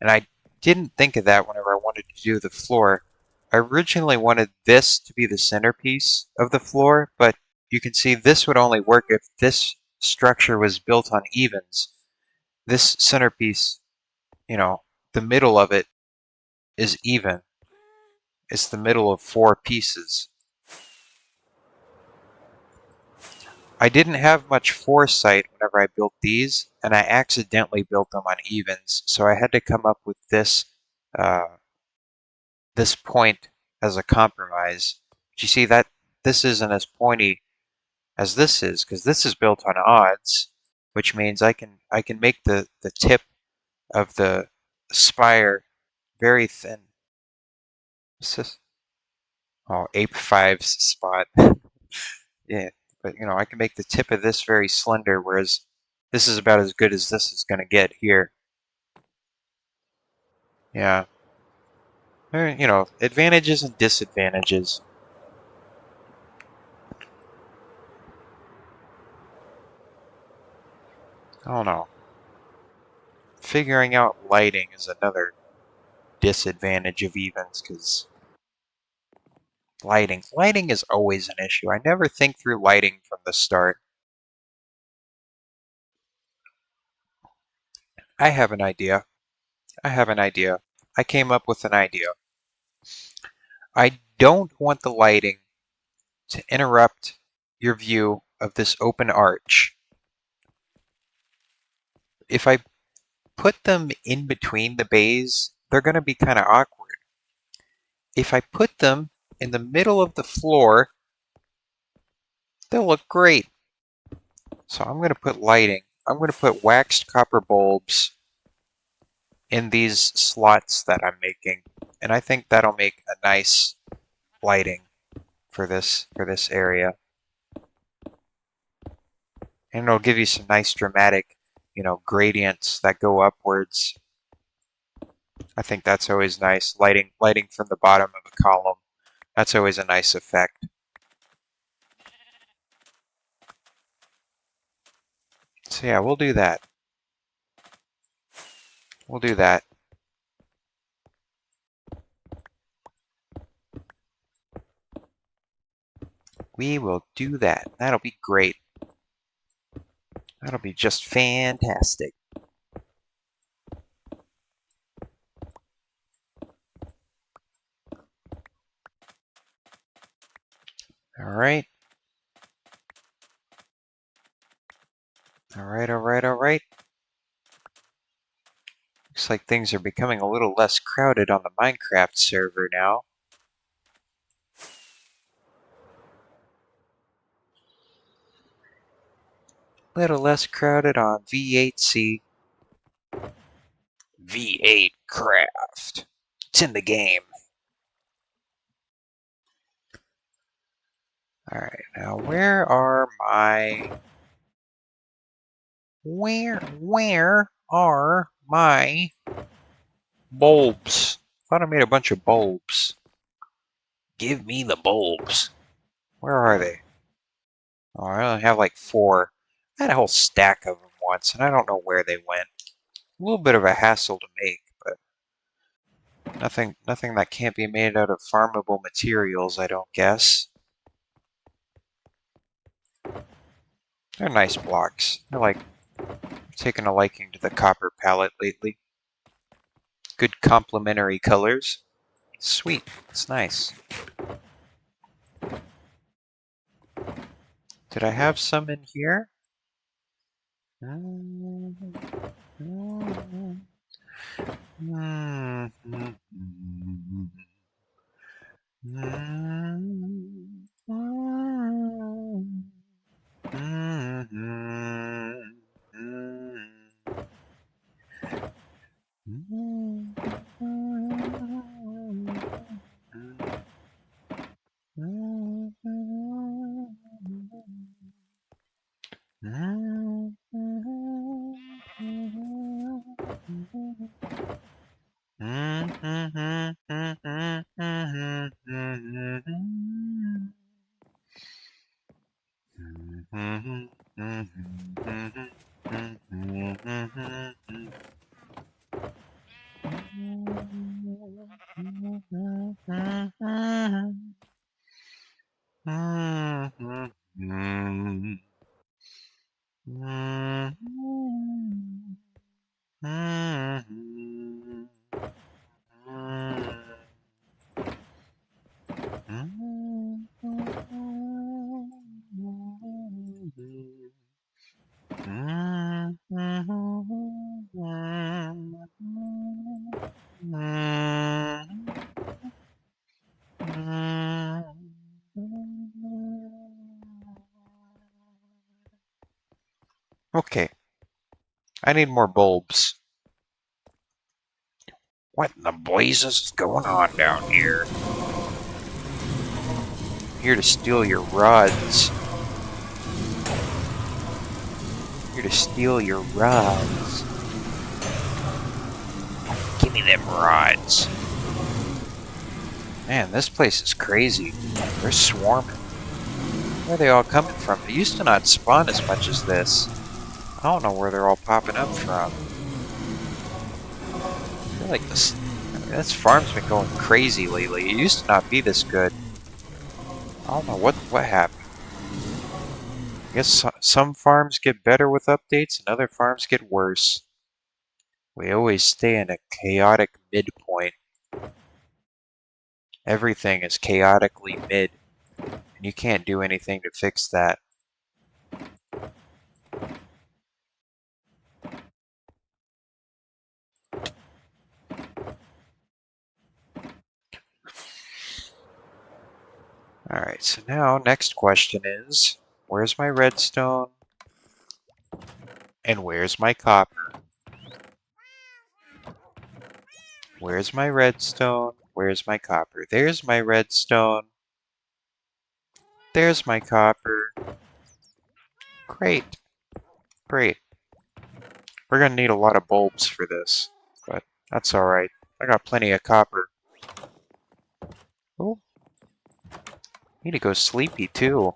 And I didn't think of that whenever I wanted to do the floor. I originally wanted this to be the centerpiece of the floor, but you can see this would only work if this structure was built on evens. This centerpiece, you know, the middle of it is even. It's the middle of 4 pieces. I didn't have much foresight whenever I built these, and I accidentally built them on evens, so I had to come up with this point as a compromise. But you see that this isn't as pointy as this is, because this is built on odds, which means I can make the tip of the spire very thin. What's this? Oh, Ape Five's spot. Yeah, but I can make the tip of this very slender, whereas this is about as good as this is going to get here. Yeah. Advantages and disadvantages. I don't know. Figuring out lighting is another disadvantage of evens, because lighting is always an issue. I never think through lighting from the start. I have an idea. I have an idea. I came up with an idea. I don't want the lighting to interrupt your view of this open arch. If I put them in between the bays, they're going to be kind of awkward. If I put them in the middle of the floor, they'll look great. So I'm going to put lighting. I'm going to put waxed copper bulbs in these slots that I'm making, and I think that'll make a nice lighting for this area. And it'll give you some nice dramatic, gradients that go upwards. I think that's always nice. Lighting from the bottom of a column. That's always a nice effect. So yeah, we'll do that. We'll do that. We will do that. That'll be great. That'll be just fantastic. All right. All right, all right, all right. Looks like things are becoming a little less crowded on the Minecraft server now. A little less crowded on V8C. V8 Craft. It's in the game. Alright, now where are my... Where are my bulbs? I thought I made a bunch of bulbs. Give me the bulbs. Where are they? Oh, I only have like 4. I had a whole stack of them once, and I don't know where they went. A little bit of a hassle to make, but nothing that can't be made out of farmable materials, I don't guess. They're nice blocks. I've taken a liking to the copper palette lately. Good complementary colors. Sweet, it's nice. Did I have some in here? Okay, I need more bulbs. What in the blazes is going on down here? I'm here to steal your rods. Here to steal your rods. Give me them rods. Man, this place is crazy. They're swarming. Where are they all coming from? They used to not spawn as much as this. I don't know where they're all popping up from. I feel like this farm's been going crazy lately. It used to not be this good. I don't know what happened. I guess some farms get better with updates and other farms get worse. We always stay in a chaotic midpoint. Everything is chaotically mid, and you can't do anything to fix that. Alright, so now next question is, where's my redstone? And where's my copper? Where's my redstone? Where's my copper? There's my redstone. There's my copper. Great. Great. We're gonna need a lot of bulbs for this, but that's alright. I got plenty of copper. Oh, need to go sleepy too.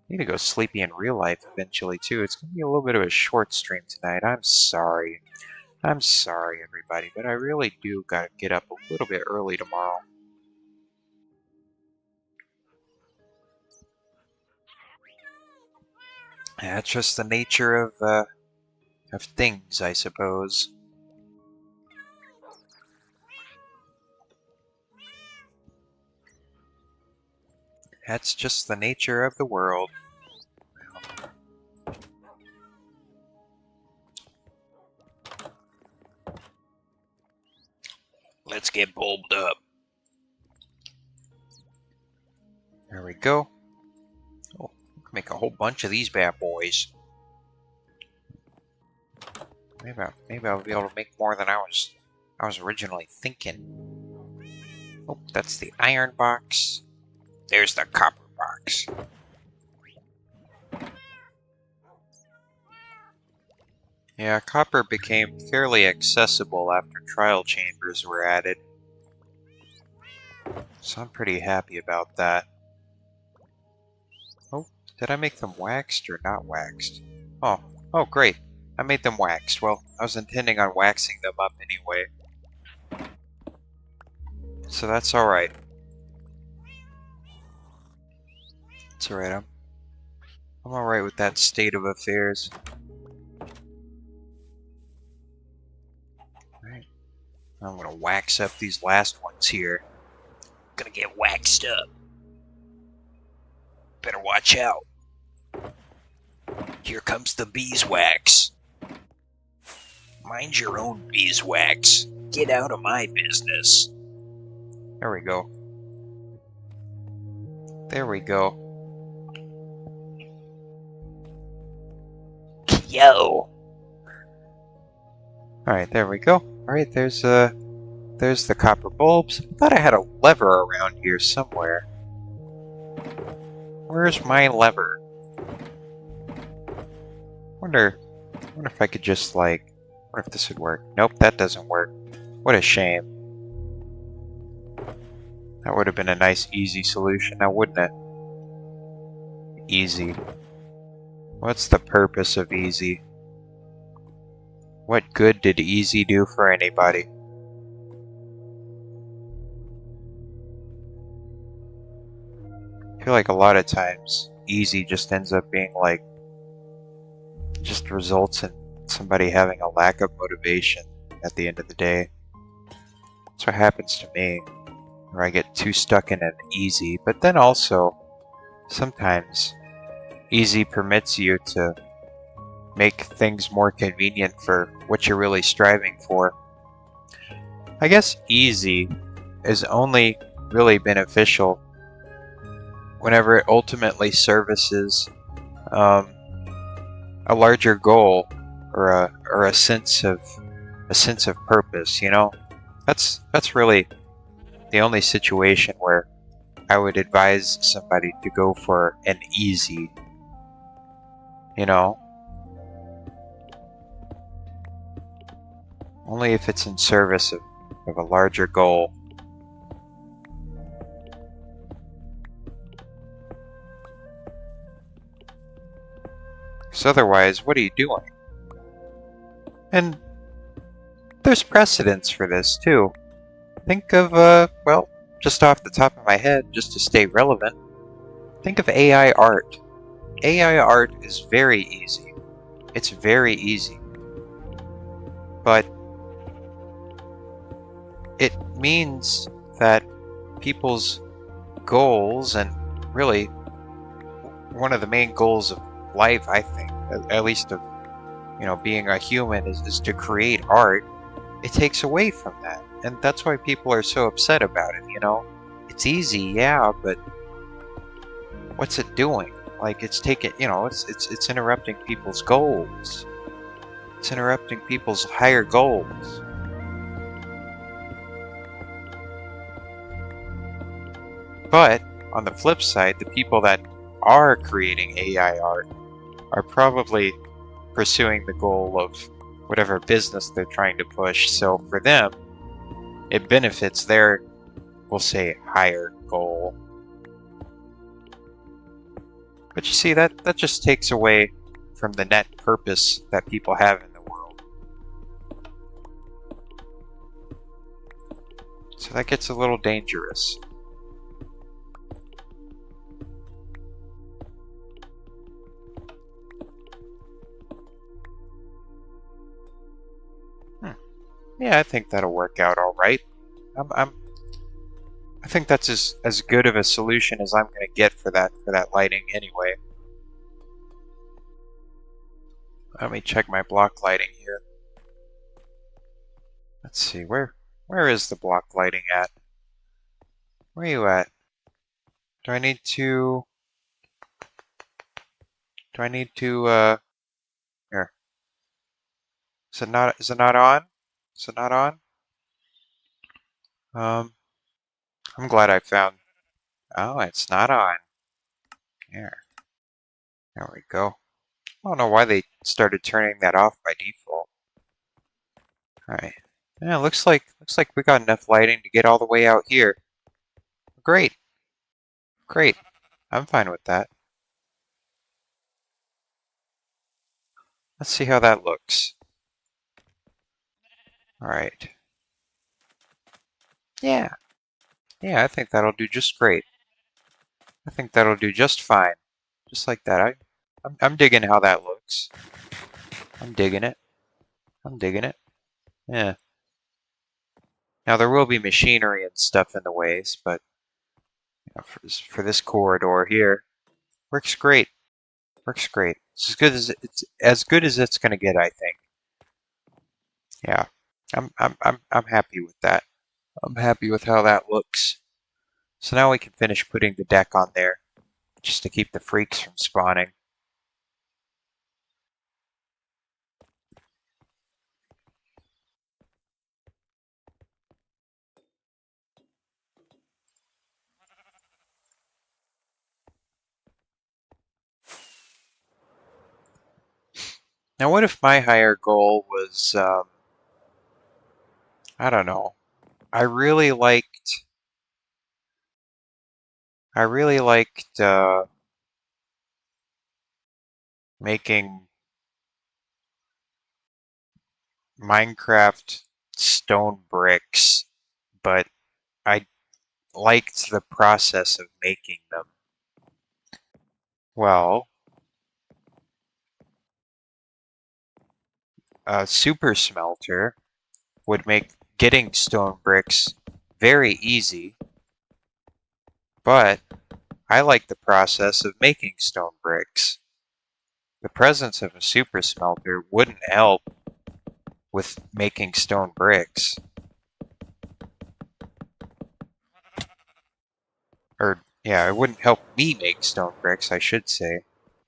Need to go sleepy in real life eventually too. It's gonna be a little bit of a short stream tonight. I'm sorry. I'm sorry, everybody, but I really do gotta get up a little bit early tomorrow. That's just the nature of things, I suppose. That's just the nature of the world. Let's get bulbed up. There we go. Oh, we can make a whole bunch of these bad boys. Maybe I'll be able to make more than I was originally thinking. Oh, that's the iron box. There's the copper box. Yeah, copper became fairly accessible after trial chambers were added. So I'm pretty happy about that. Oh, did I make them waxed or not waxed? Oh great. I made them waxed. Well, I was intending on waxing them up anyway. So that's alright. It's alright, I'm alright with that state of affairs. Alright. I'm gonna wax up these last ones here. Gonna get waxed up. Better watch out. Here comes the beeswax. Mind your own beeswax. Get out of my business. There we go. There we go. Yo! Alright, there we go. Alright, there's the copper bulbs. I thought I had a lever around here somewhere. Where's my lever? Wonder if I could just wonder if this would work. Nope, that doesn't work. What a shame. That would have been a nice, easy solution now, wouldn't it? Easy. What's the purpose of easy? What good did easy do for anybody? I feel like a lot of times, easy just ends up being just results in somebody having a lack of motivation at the end of the day. That's what happens to me, where I get too stuck in an easy, but then also, sometimes, easy permits you to make things more convenient for what you're really striving for. I guess easy is only really beneficial whenever it ultimately services a larger goal or a sense of purpose. You know, that's really the only situation where I would advise somebody to go for an easy. You know, only if it's in service of a larger goal. Because otherwise, what are you doing? And there's precedence for this too. Think of, well, just off the top of my head, just to stay relevant, think of AI art. AI art is very easy. It's very easy. But it means that people's goals, and really one of the main goals of life, I think, at least of, you know, being a human, is to create art. It takes away from that, and that's why people are so upset about it. You know, it's easy, yeah, but what's it doing? Like, it's taking, you know, it's interrupting people's goals. It's interrupting people's higher goals. But on the flip side, the people that are creating AI art are probably pursuing the goal of whatever business they're trying to push. So for them, it benefits their, we'll say, higher goal. But you see, that just takes away from the net purpose that people have in the world. So that gets a little dangerous. Yeah, I think that'll work out all right. I think that's as good of a solution as I'm going to get for that lighting anyway. Let me check my block lighting here. Let's see, where is the block lighting at? Where are you at? Do I need to here. Is it not on? Is it not on? I'm glad I found. Oh, it's not on. Here. There we go. I don't know why they started turning that off by default. Alright. Yeah, looks like we got enough lighting to get all the way out here. Great. Great. I'm fine with that. Let's see how that looks. Alright. Yeah. Yeah, I think that'll do just great. I think that'll do just fine. Just like that. I'm digging how that looks. I'm digging it. I'm digging it. Yeah. Now there will be machinery and stuff in the ways, but you know, for this corridor here, works great. Works great. It's as good as it's gonna get, I think. Yeah. I'm happy with that. I'm happy with how that looks. So now we can finish putting the deck on there, just to keep the freaks from spawning. Now, what if my higher goal was, I don't know. I really liked, I really liked making Minecraft stone bricks, but I liked the process of making them. Well, a super smelter would make getting stone bricks very easy, but I like the process of making stone bricks. The presence of a super smelter wouldn't help with making stone bricks. Or, yeah, it wouldn't help me make stone bricks, I should say.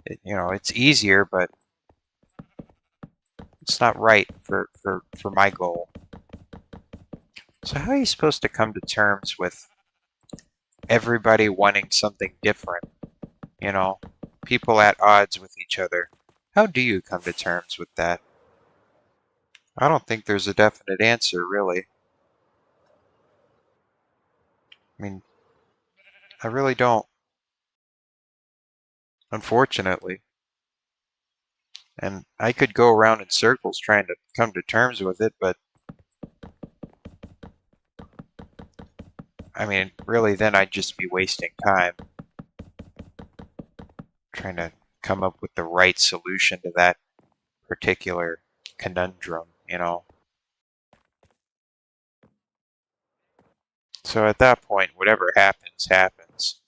It's easier, but it's not right for my goal. So how are you supposed to come to terms with everybody wanting something different? You know, people at odds with each other. How do you come to terms with that? I don't think there's a definite answer, really. I mean, I really don't, unfortunately. And I could go around in circles trying to come to terms with it, but I mean, really, then I'd just be wasting time trying to come up with the right solution to that particular conundrum. So at that point, whatever happens, happens.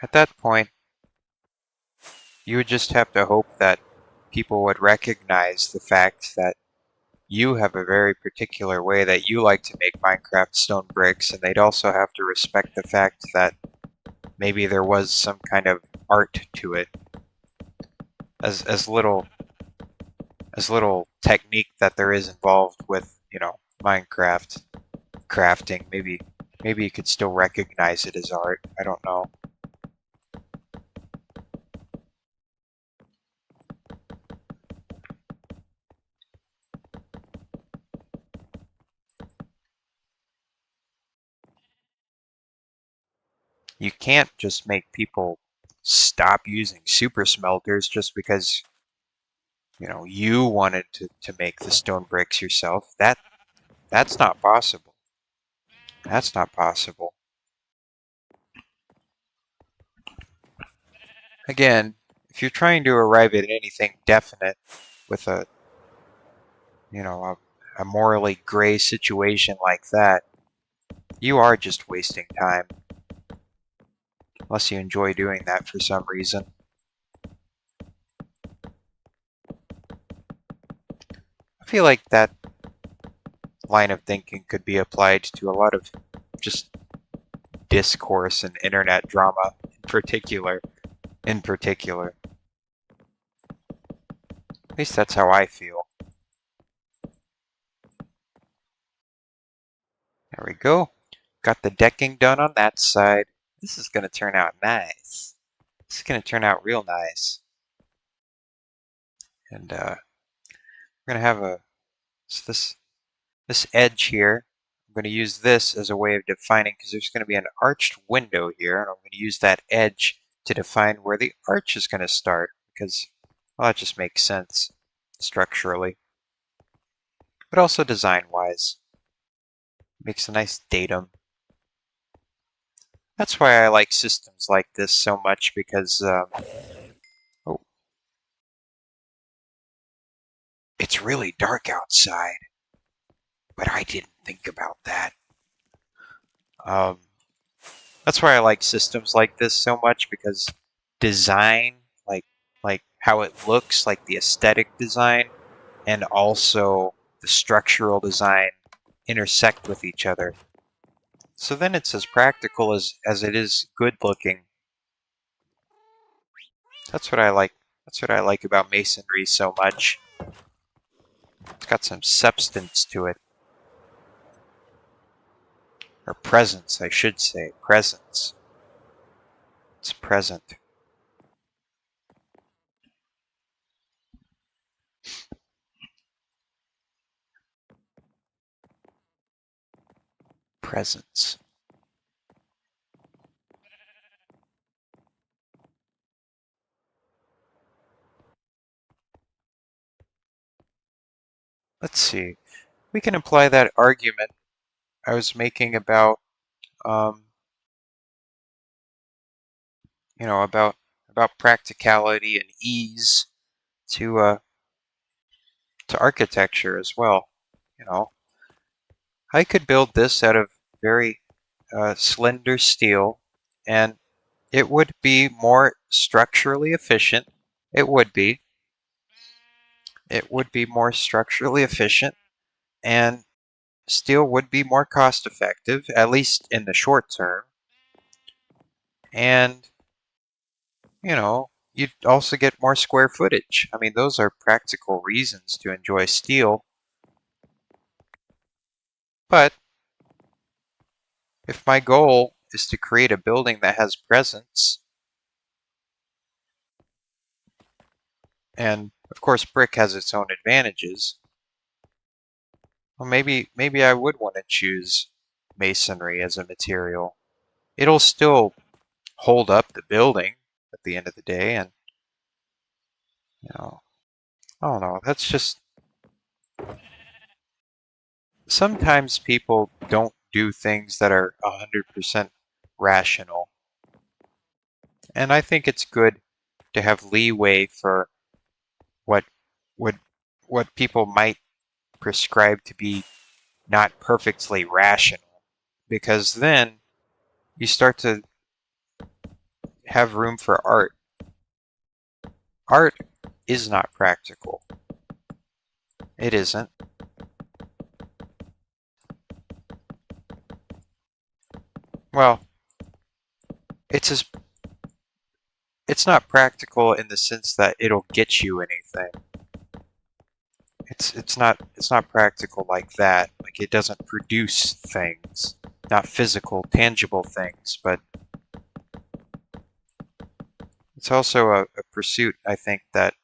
At that point, you would just have to hope that people would recognize the fact that you have a very particular way that you like to make Minecraft stone bricks, and they'd also have to respect the fact that maybe there was some kind of art to it. As little technique that there is involved with, Minecraft crafting, maybe you could still recognize it as art. I don't know. You can't just make people stop using super smelters just because, you wanted to make the stone bricks yourself. That's not possible. That's not possible. Again, if you're trying to arrive at anything definite with a morally gray situation like that, you are just wasting time. Unless you enjoy doing that for some reason. I feel like that line of thinking could be applied to a lot of just discourse and internet drama in particular. At least that's how I feel. There we go. Got the decking done on that side. This is going to turn out nice. This is going to turn out real nice. And we're going to have this edge here. I'm going to use this as a way of defining, because there's going to be an arched window here, and I'm going to use that edge to define where the arch is going to start, because, well, that just makes sense structurally, but also design-wise. Makes a nice datum. That's why I like systems like this so much, because oh, it's really dark outside, but I didn't think about that. Um, that's why I like systems like this so much, because design, like how it looks, like the aesthetic design, and also the structural design intersect with each other. So then it's as practical as it is good looking. That's what I like. That's what I like about masonry so much. It's got some substance to it. Or presence, I should say. Presence. It's present. Presence. Let's see. We can apply that argument I was making about about practicality and ease to to architecture as well. You know, I could build this out of very slender steel, and it would be more structurally efficient. It would be. It would be more structurally efficient, and steel would be more cost effective, at least in the short term. And, you'd also get more square footage. I mean, those are practical reasons to enjoy steel. But if my goal is to create a building that has presence, and of course brick has its own advantages, well, maybe I would want to choose masonry as a material. It'll still hold up the building at the end of the day, and I don't know. That's just sometimes people don't do things that are 100% rational, and I think it's good to have leeway for what would what people might prescribe to be not perfectly rational, because then you start to have room for art. Art is not practical. It isn't. Well, it's as it's not practical in the sense that it'll get you anything. It's not practical like that. Like it doesn't produce things, not physical, tangible things, but it's also a pursuit, I think, that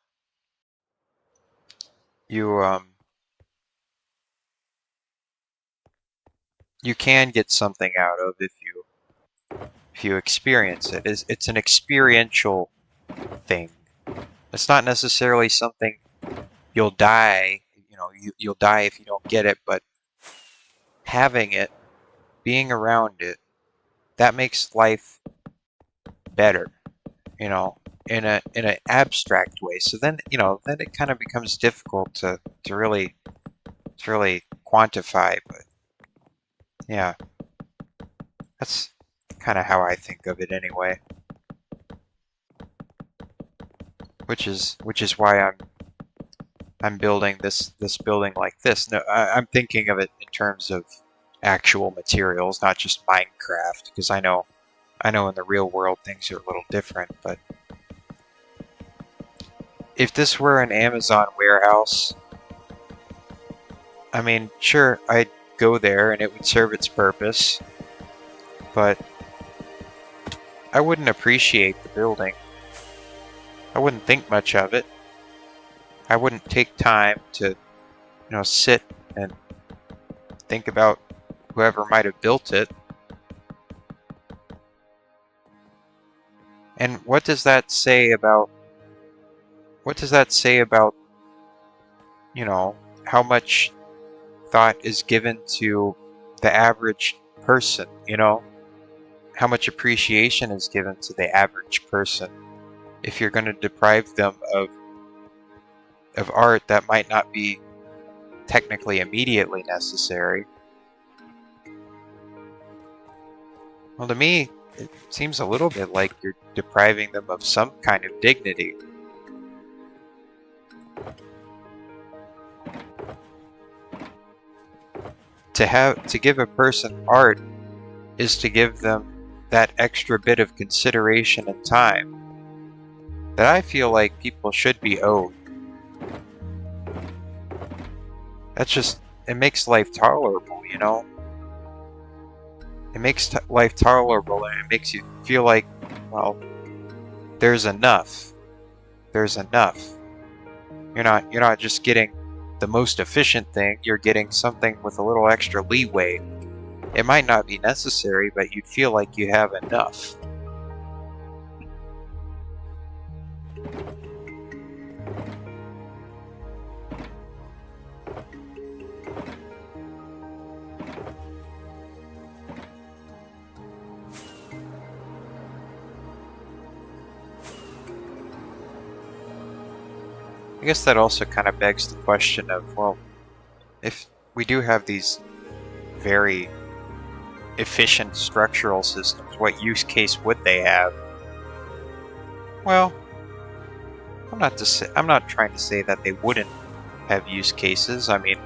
you you can get something out of if you experience it. It's an experiential thing. It's not necessarily something you'll die. You'll die if you don't get it, but having it, being around it, that makes life better. You know, in an abstract way. So then it kind of becomes difficult to really quantify. But yeah, that's kind of how I think of it anyway. Which is why I'm building this building like this. No, I'm thinking of it in terms of actual materials, not just Minecraft, because I know in the real world things are a little different. But if this were an Amazon warehouse, I mean, sure, I'd go there and it would serve its purpose, but I wouldn't appreciate the building. I wouldn't think much of it. I wouldn't take time to, sit and think about whoever might have built it. And what does that say about, how much thought is given to the average person, how much appreciation is given to the average person if you're going to deprive them of art that might not be technically immediately necessary. Well, to me, it seems a little bit like you're depriving them of some kind of dignity. To give a person art is to give them that extra bit of consideration and time that I feel like people should be owed. It makes life tolerable, It makes life tolerable, and it makes you feel like, well, there's enough. There's enough. You're not just getting the most efficient thing, you're getting something with a little extra leeway. It might not be necessary, but you'd feel like you have enough. I guess that also kind of begs the question of, well, if we do have these very efficient structural systems, what use case would they have? Well, I'm not trying to say that they wouldn't have use cases. I mean,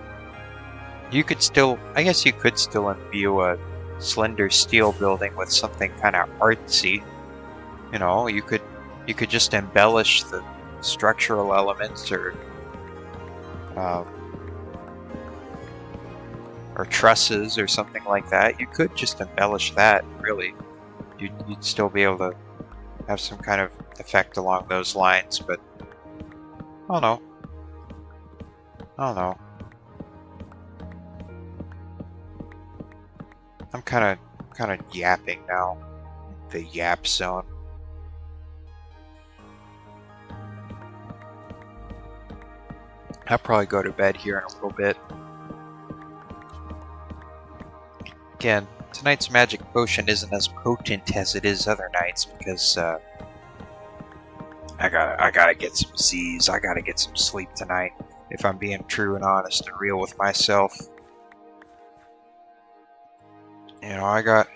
I guess you could still imbue a slender steel building with something kind of artsy. You know, you could just embellish the structural elements um, or trusses or something like that. You could just embellish that, really. You'd still be able to have some kind of effect along those lines, but I don't know. I don't know. I'm kind of yapping now. The yap zone. I'll probably go to bed here in a little bit. Again, tonight's magic potion isn't as potent as it is other nights because I gotta get some Z's. I gotta get some sleep tonight. If I'm being true and honest and real with myself, you know, I got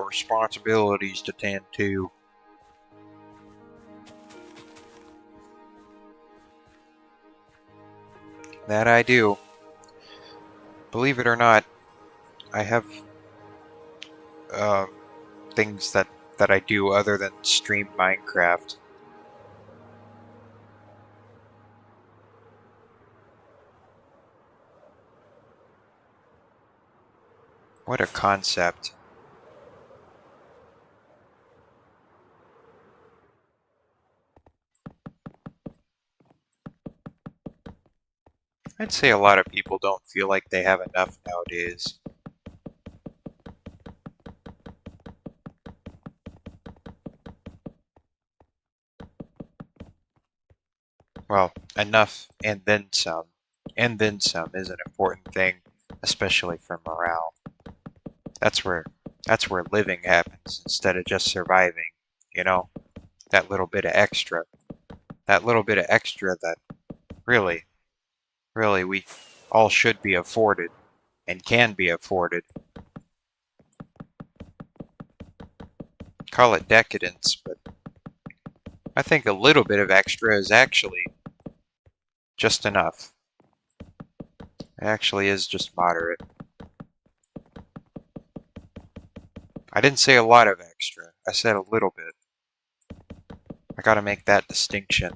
responsibilities to tend to. That I do. Believe it or not, I have uh, things that I do other than stream Minecraft. What a concept. I'd say a lot of people don't feel like they have enough nowadays. Well, enough and then some. And then some is an important thing, especially for morale. That's where that's where living happens instead of just surviving, you know? That little bit of extra. That little bit of extra that really, really we all should be afforded and can be afforded. Call it decadence, but I think a little bit of extra is actually just enough. It actually is just moderate. I didn't say a lot of extra. I said a little bit. I gotta make that distinction.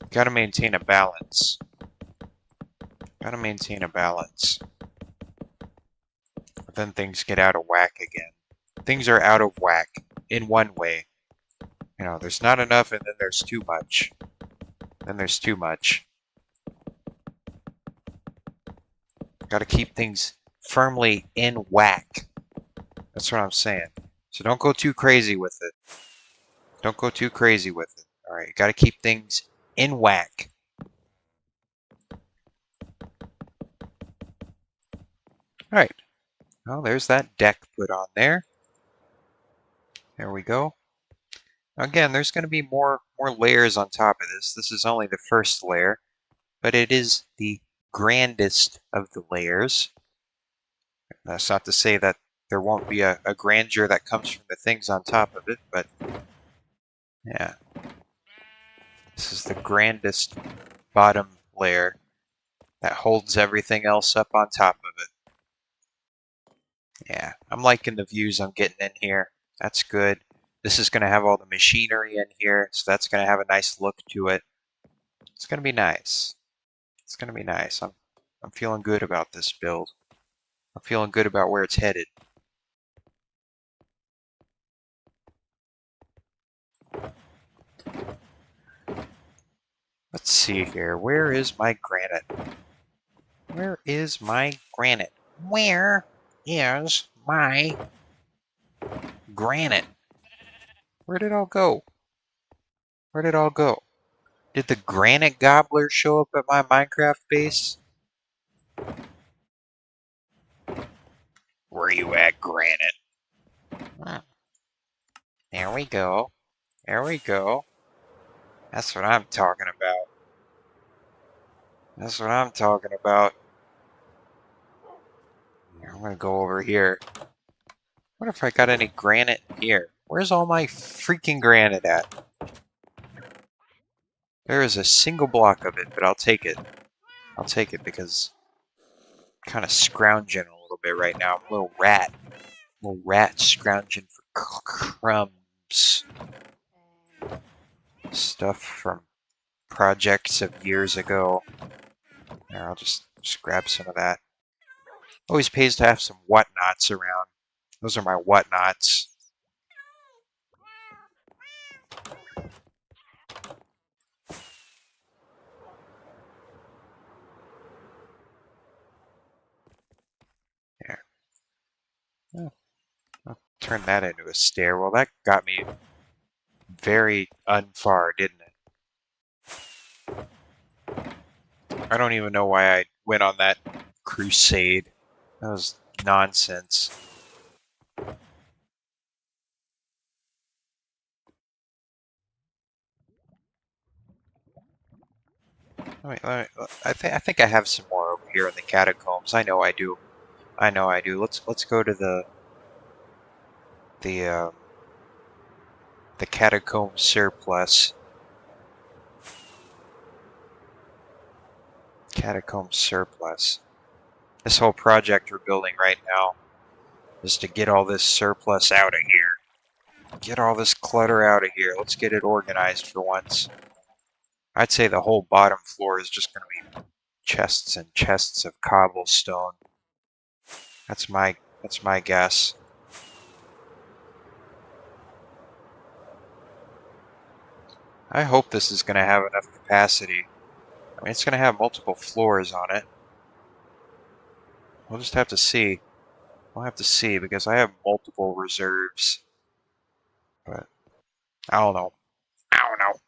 Gotta maintain a balance. Gotta maintain a balance. But then things get out of whack again. Things are out of whack in one way. You know, there's not enough and then there's too much. Then there's too much. Gotta keep things firmly in whack. That's what I'm saying. So don't go too crazy with it. Don't go too crazy with it. Alright, you gotta keep things in whack. Alright. Well, there's that deck put on there. There we go. Again, there's going to be more layers on top of this. This is only the first layer, but it is the grandest of the layers. That's not to say that there won't be a grandeur that comes from the things on top of it, but yeah. This is the grandest bottom layer that holds everything else up on top of it. Yeah, I'm liking the views I'm getting in here. That's good. This is going to have all the machinery in here, so that's going to have a nice look to it. It's going to be nice. It's going to be nice. I'm feeling good about this build. I'm feeling good about where it's headed. Let's see here. Where is my granite? Where is my granite? Where is my granite? Where did it all go? Where did it all go? Did the granite gobbler show up at my Minecraft base? Where you at, granite? Hmm. There we go. There we go. That's what I'm talking about. That's what I'm talking about. Here, I'm gonna go over here. What if I got any granite here? Where's all my freaking granite at? There is a single block of it, but I'll take it. I'll take it because I'm kind of scrounging a little bit right now. I'm a little rat. Little rat scrounging for crumbs. Stuff from projects of years ago. There, I'll just grab some of that. Always pays to have some whatnots around. Those are my whatnots. There. Oh, I'll turn that into a stair. Well, that got me very unfar, didn't it? I don't even know why I went on that crusade. That was nonsense. I think I have some more over here in the catacombs. I know I do. I know I do. Let's go to the uh, the catacomb surplus. Catacomb surplus. This whole project we're building right now is to get all this surplus out of here. Get all this clutter out of here. Let's get it organized for once. I'd say the whole bottom floor is just going to be chests and chests of cobblestone. That's my guess. I hope this is going to have enough capacity. I mean, it's going to have multiple floors on it. We'll just have to see. We'll have to see because I have multiple reserves. But I don't know. I don't know.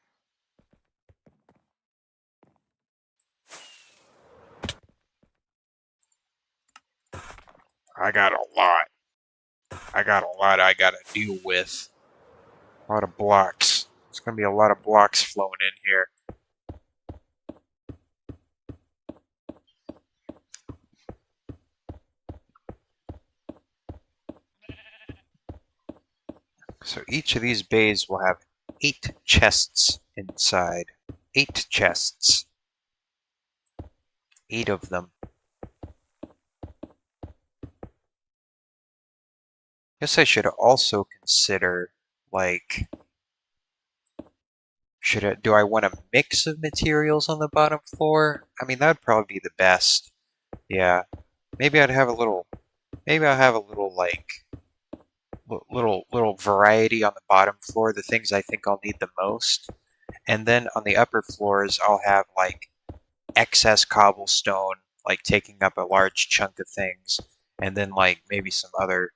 I got a lot. I got a lot I got to deal with. A lot of blocks. There's going to be a lot of blocks flowing in here. So each of these bays will have 8 chests inside. 8 chests. 8 of them. Guess I should also consider, like, do I want a mix of materials on the bottom floor? I mean, that would probably be the best. Yeah. Maybe I'd have a little, maybe I'll have a little, like, little variety on the bottom floor, the things I think I'll need the most. And then on the upper floors, I'll have, like, excess cobblestone, like taking up a large chunk of things, and then like maybe some other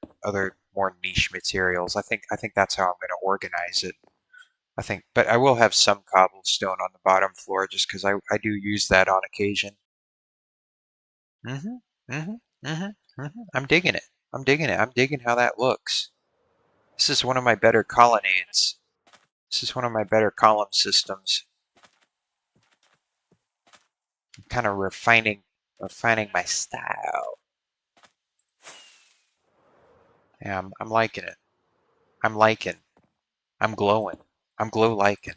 more niche materials. I think that's how I'm going to organize it. I think, but I will have some cobblestone on the bottom floor just because I do use that on occasion. Mhm. Mhm. Mhm. Mhm. I'm digging it. I'm digging it. I'm digging how that looks. This is one of my better colonnades. This is one of my better column systems. I'm kind of refining my style. Yeah, I'm liking it. I'm liking. I'm glowing. I'm glow liking.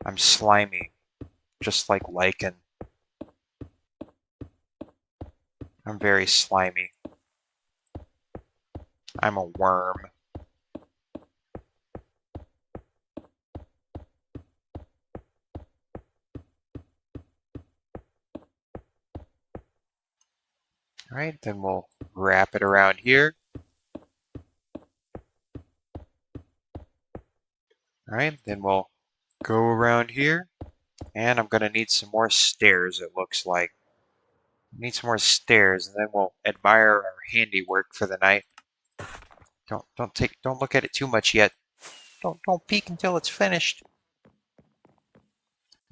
I'm slimy, just like lichen. I'm very slimy. I'm a worm. Alright, then we'll wrap it around here. Alright, then we'll go around here. And I'm gonna need some more stairs, it looks like. Need some more stairs, and then we'll admire our handiwork for the night. Don't look at it too much yet. Don't peek until it's finished.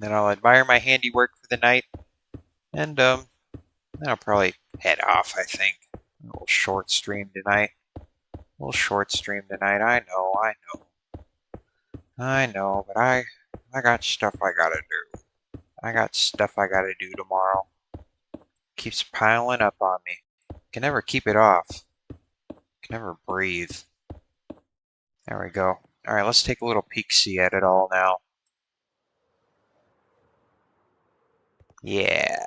Then I'll admire my handiwork for the night, and then I'll probably head off, I think. A little short stream tonight. little short stream tonight. I know, but I got stuff I gotta do. I got stuff I gotta do tomorrow. Keeps piling up on me. Can never keep it off. Can never breathe. There we go. All right, let's take a little peek-see at it all now. Yeah,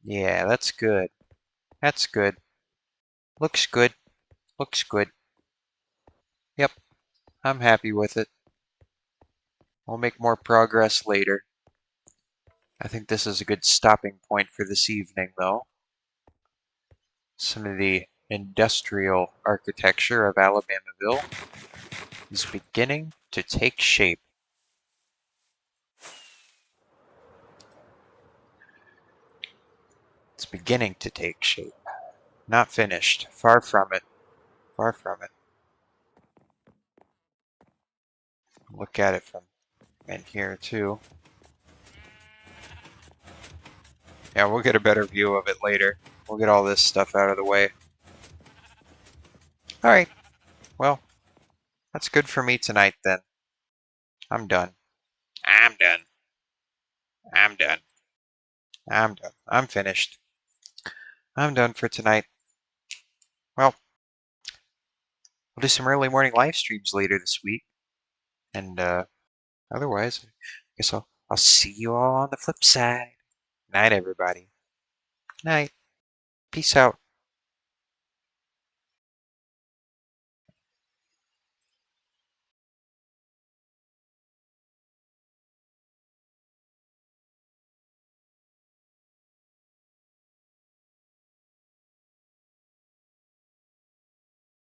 that's good. That's good. Looks good. Looks good. Yep, I'm happy with it. We'll make more progress later. I think this is a good stopping point for this evening, though. Some of the industrial architecture of Alabamaville is beginning to take shape. It's beginning to take shape. Not finished. Far from it. Far from it. Look at it from in here, too. Yeah, we'll get a better view of it later. We'll get all this stuff out of the way. Alright, well, that's good for me tonight then. I'm done. I'm done. I'm done. I'm done. I'm finished. I'm done for tonight. Well, we'll do some early morning live streams later this week. And otherwise, I guess I'll see you all on the flip side. Night, everybody. Night. Peace out.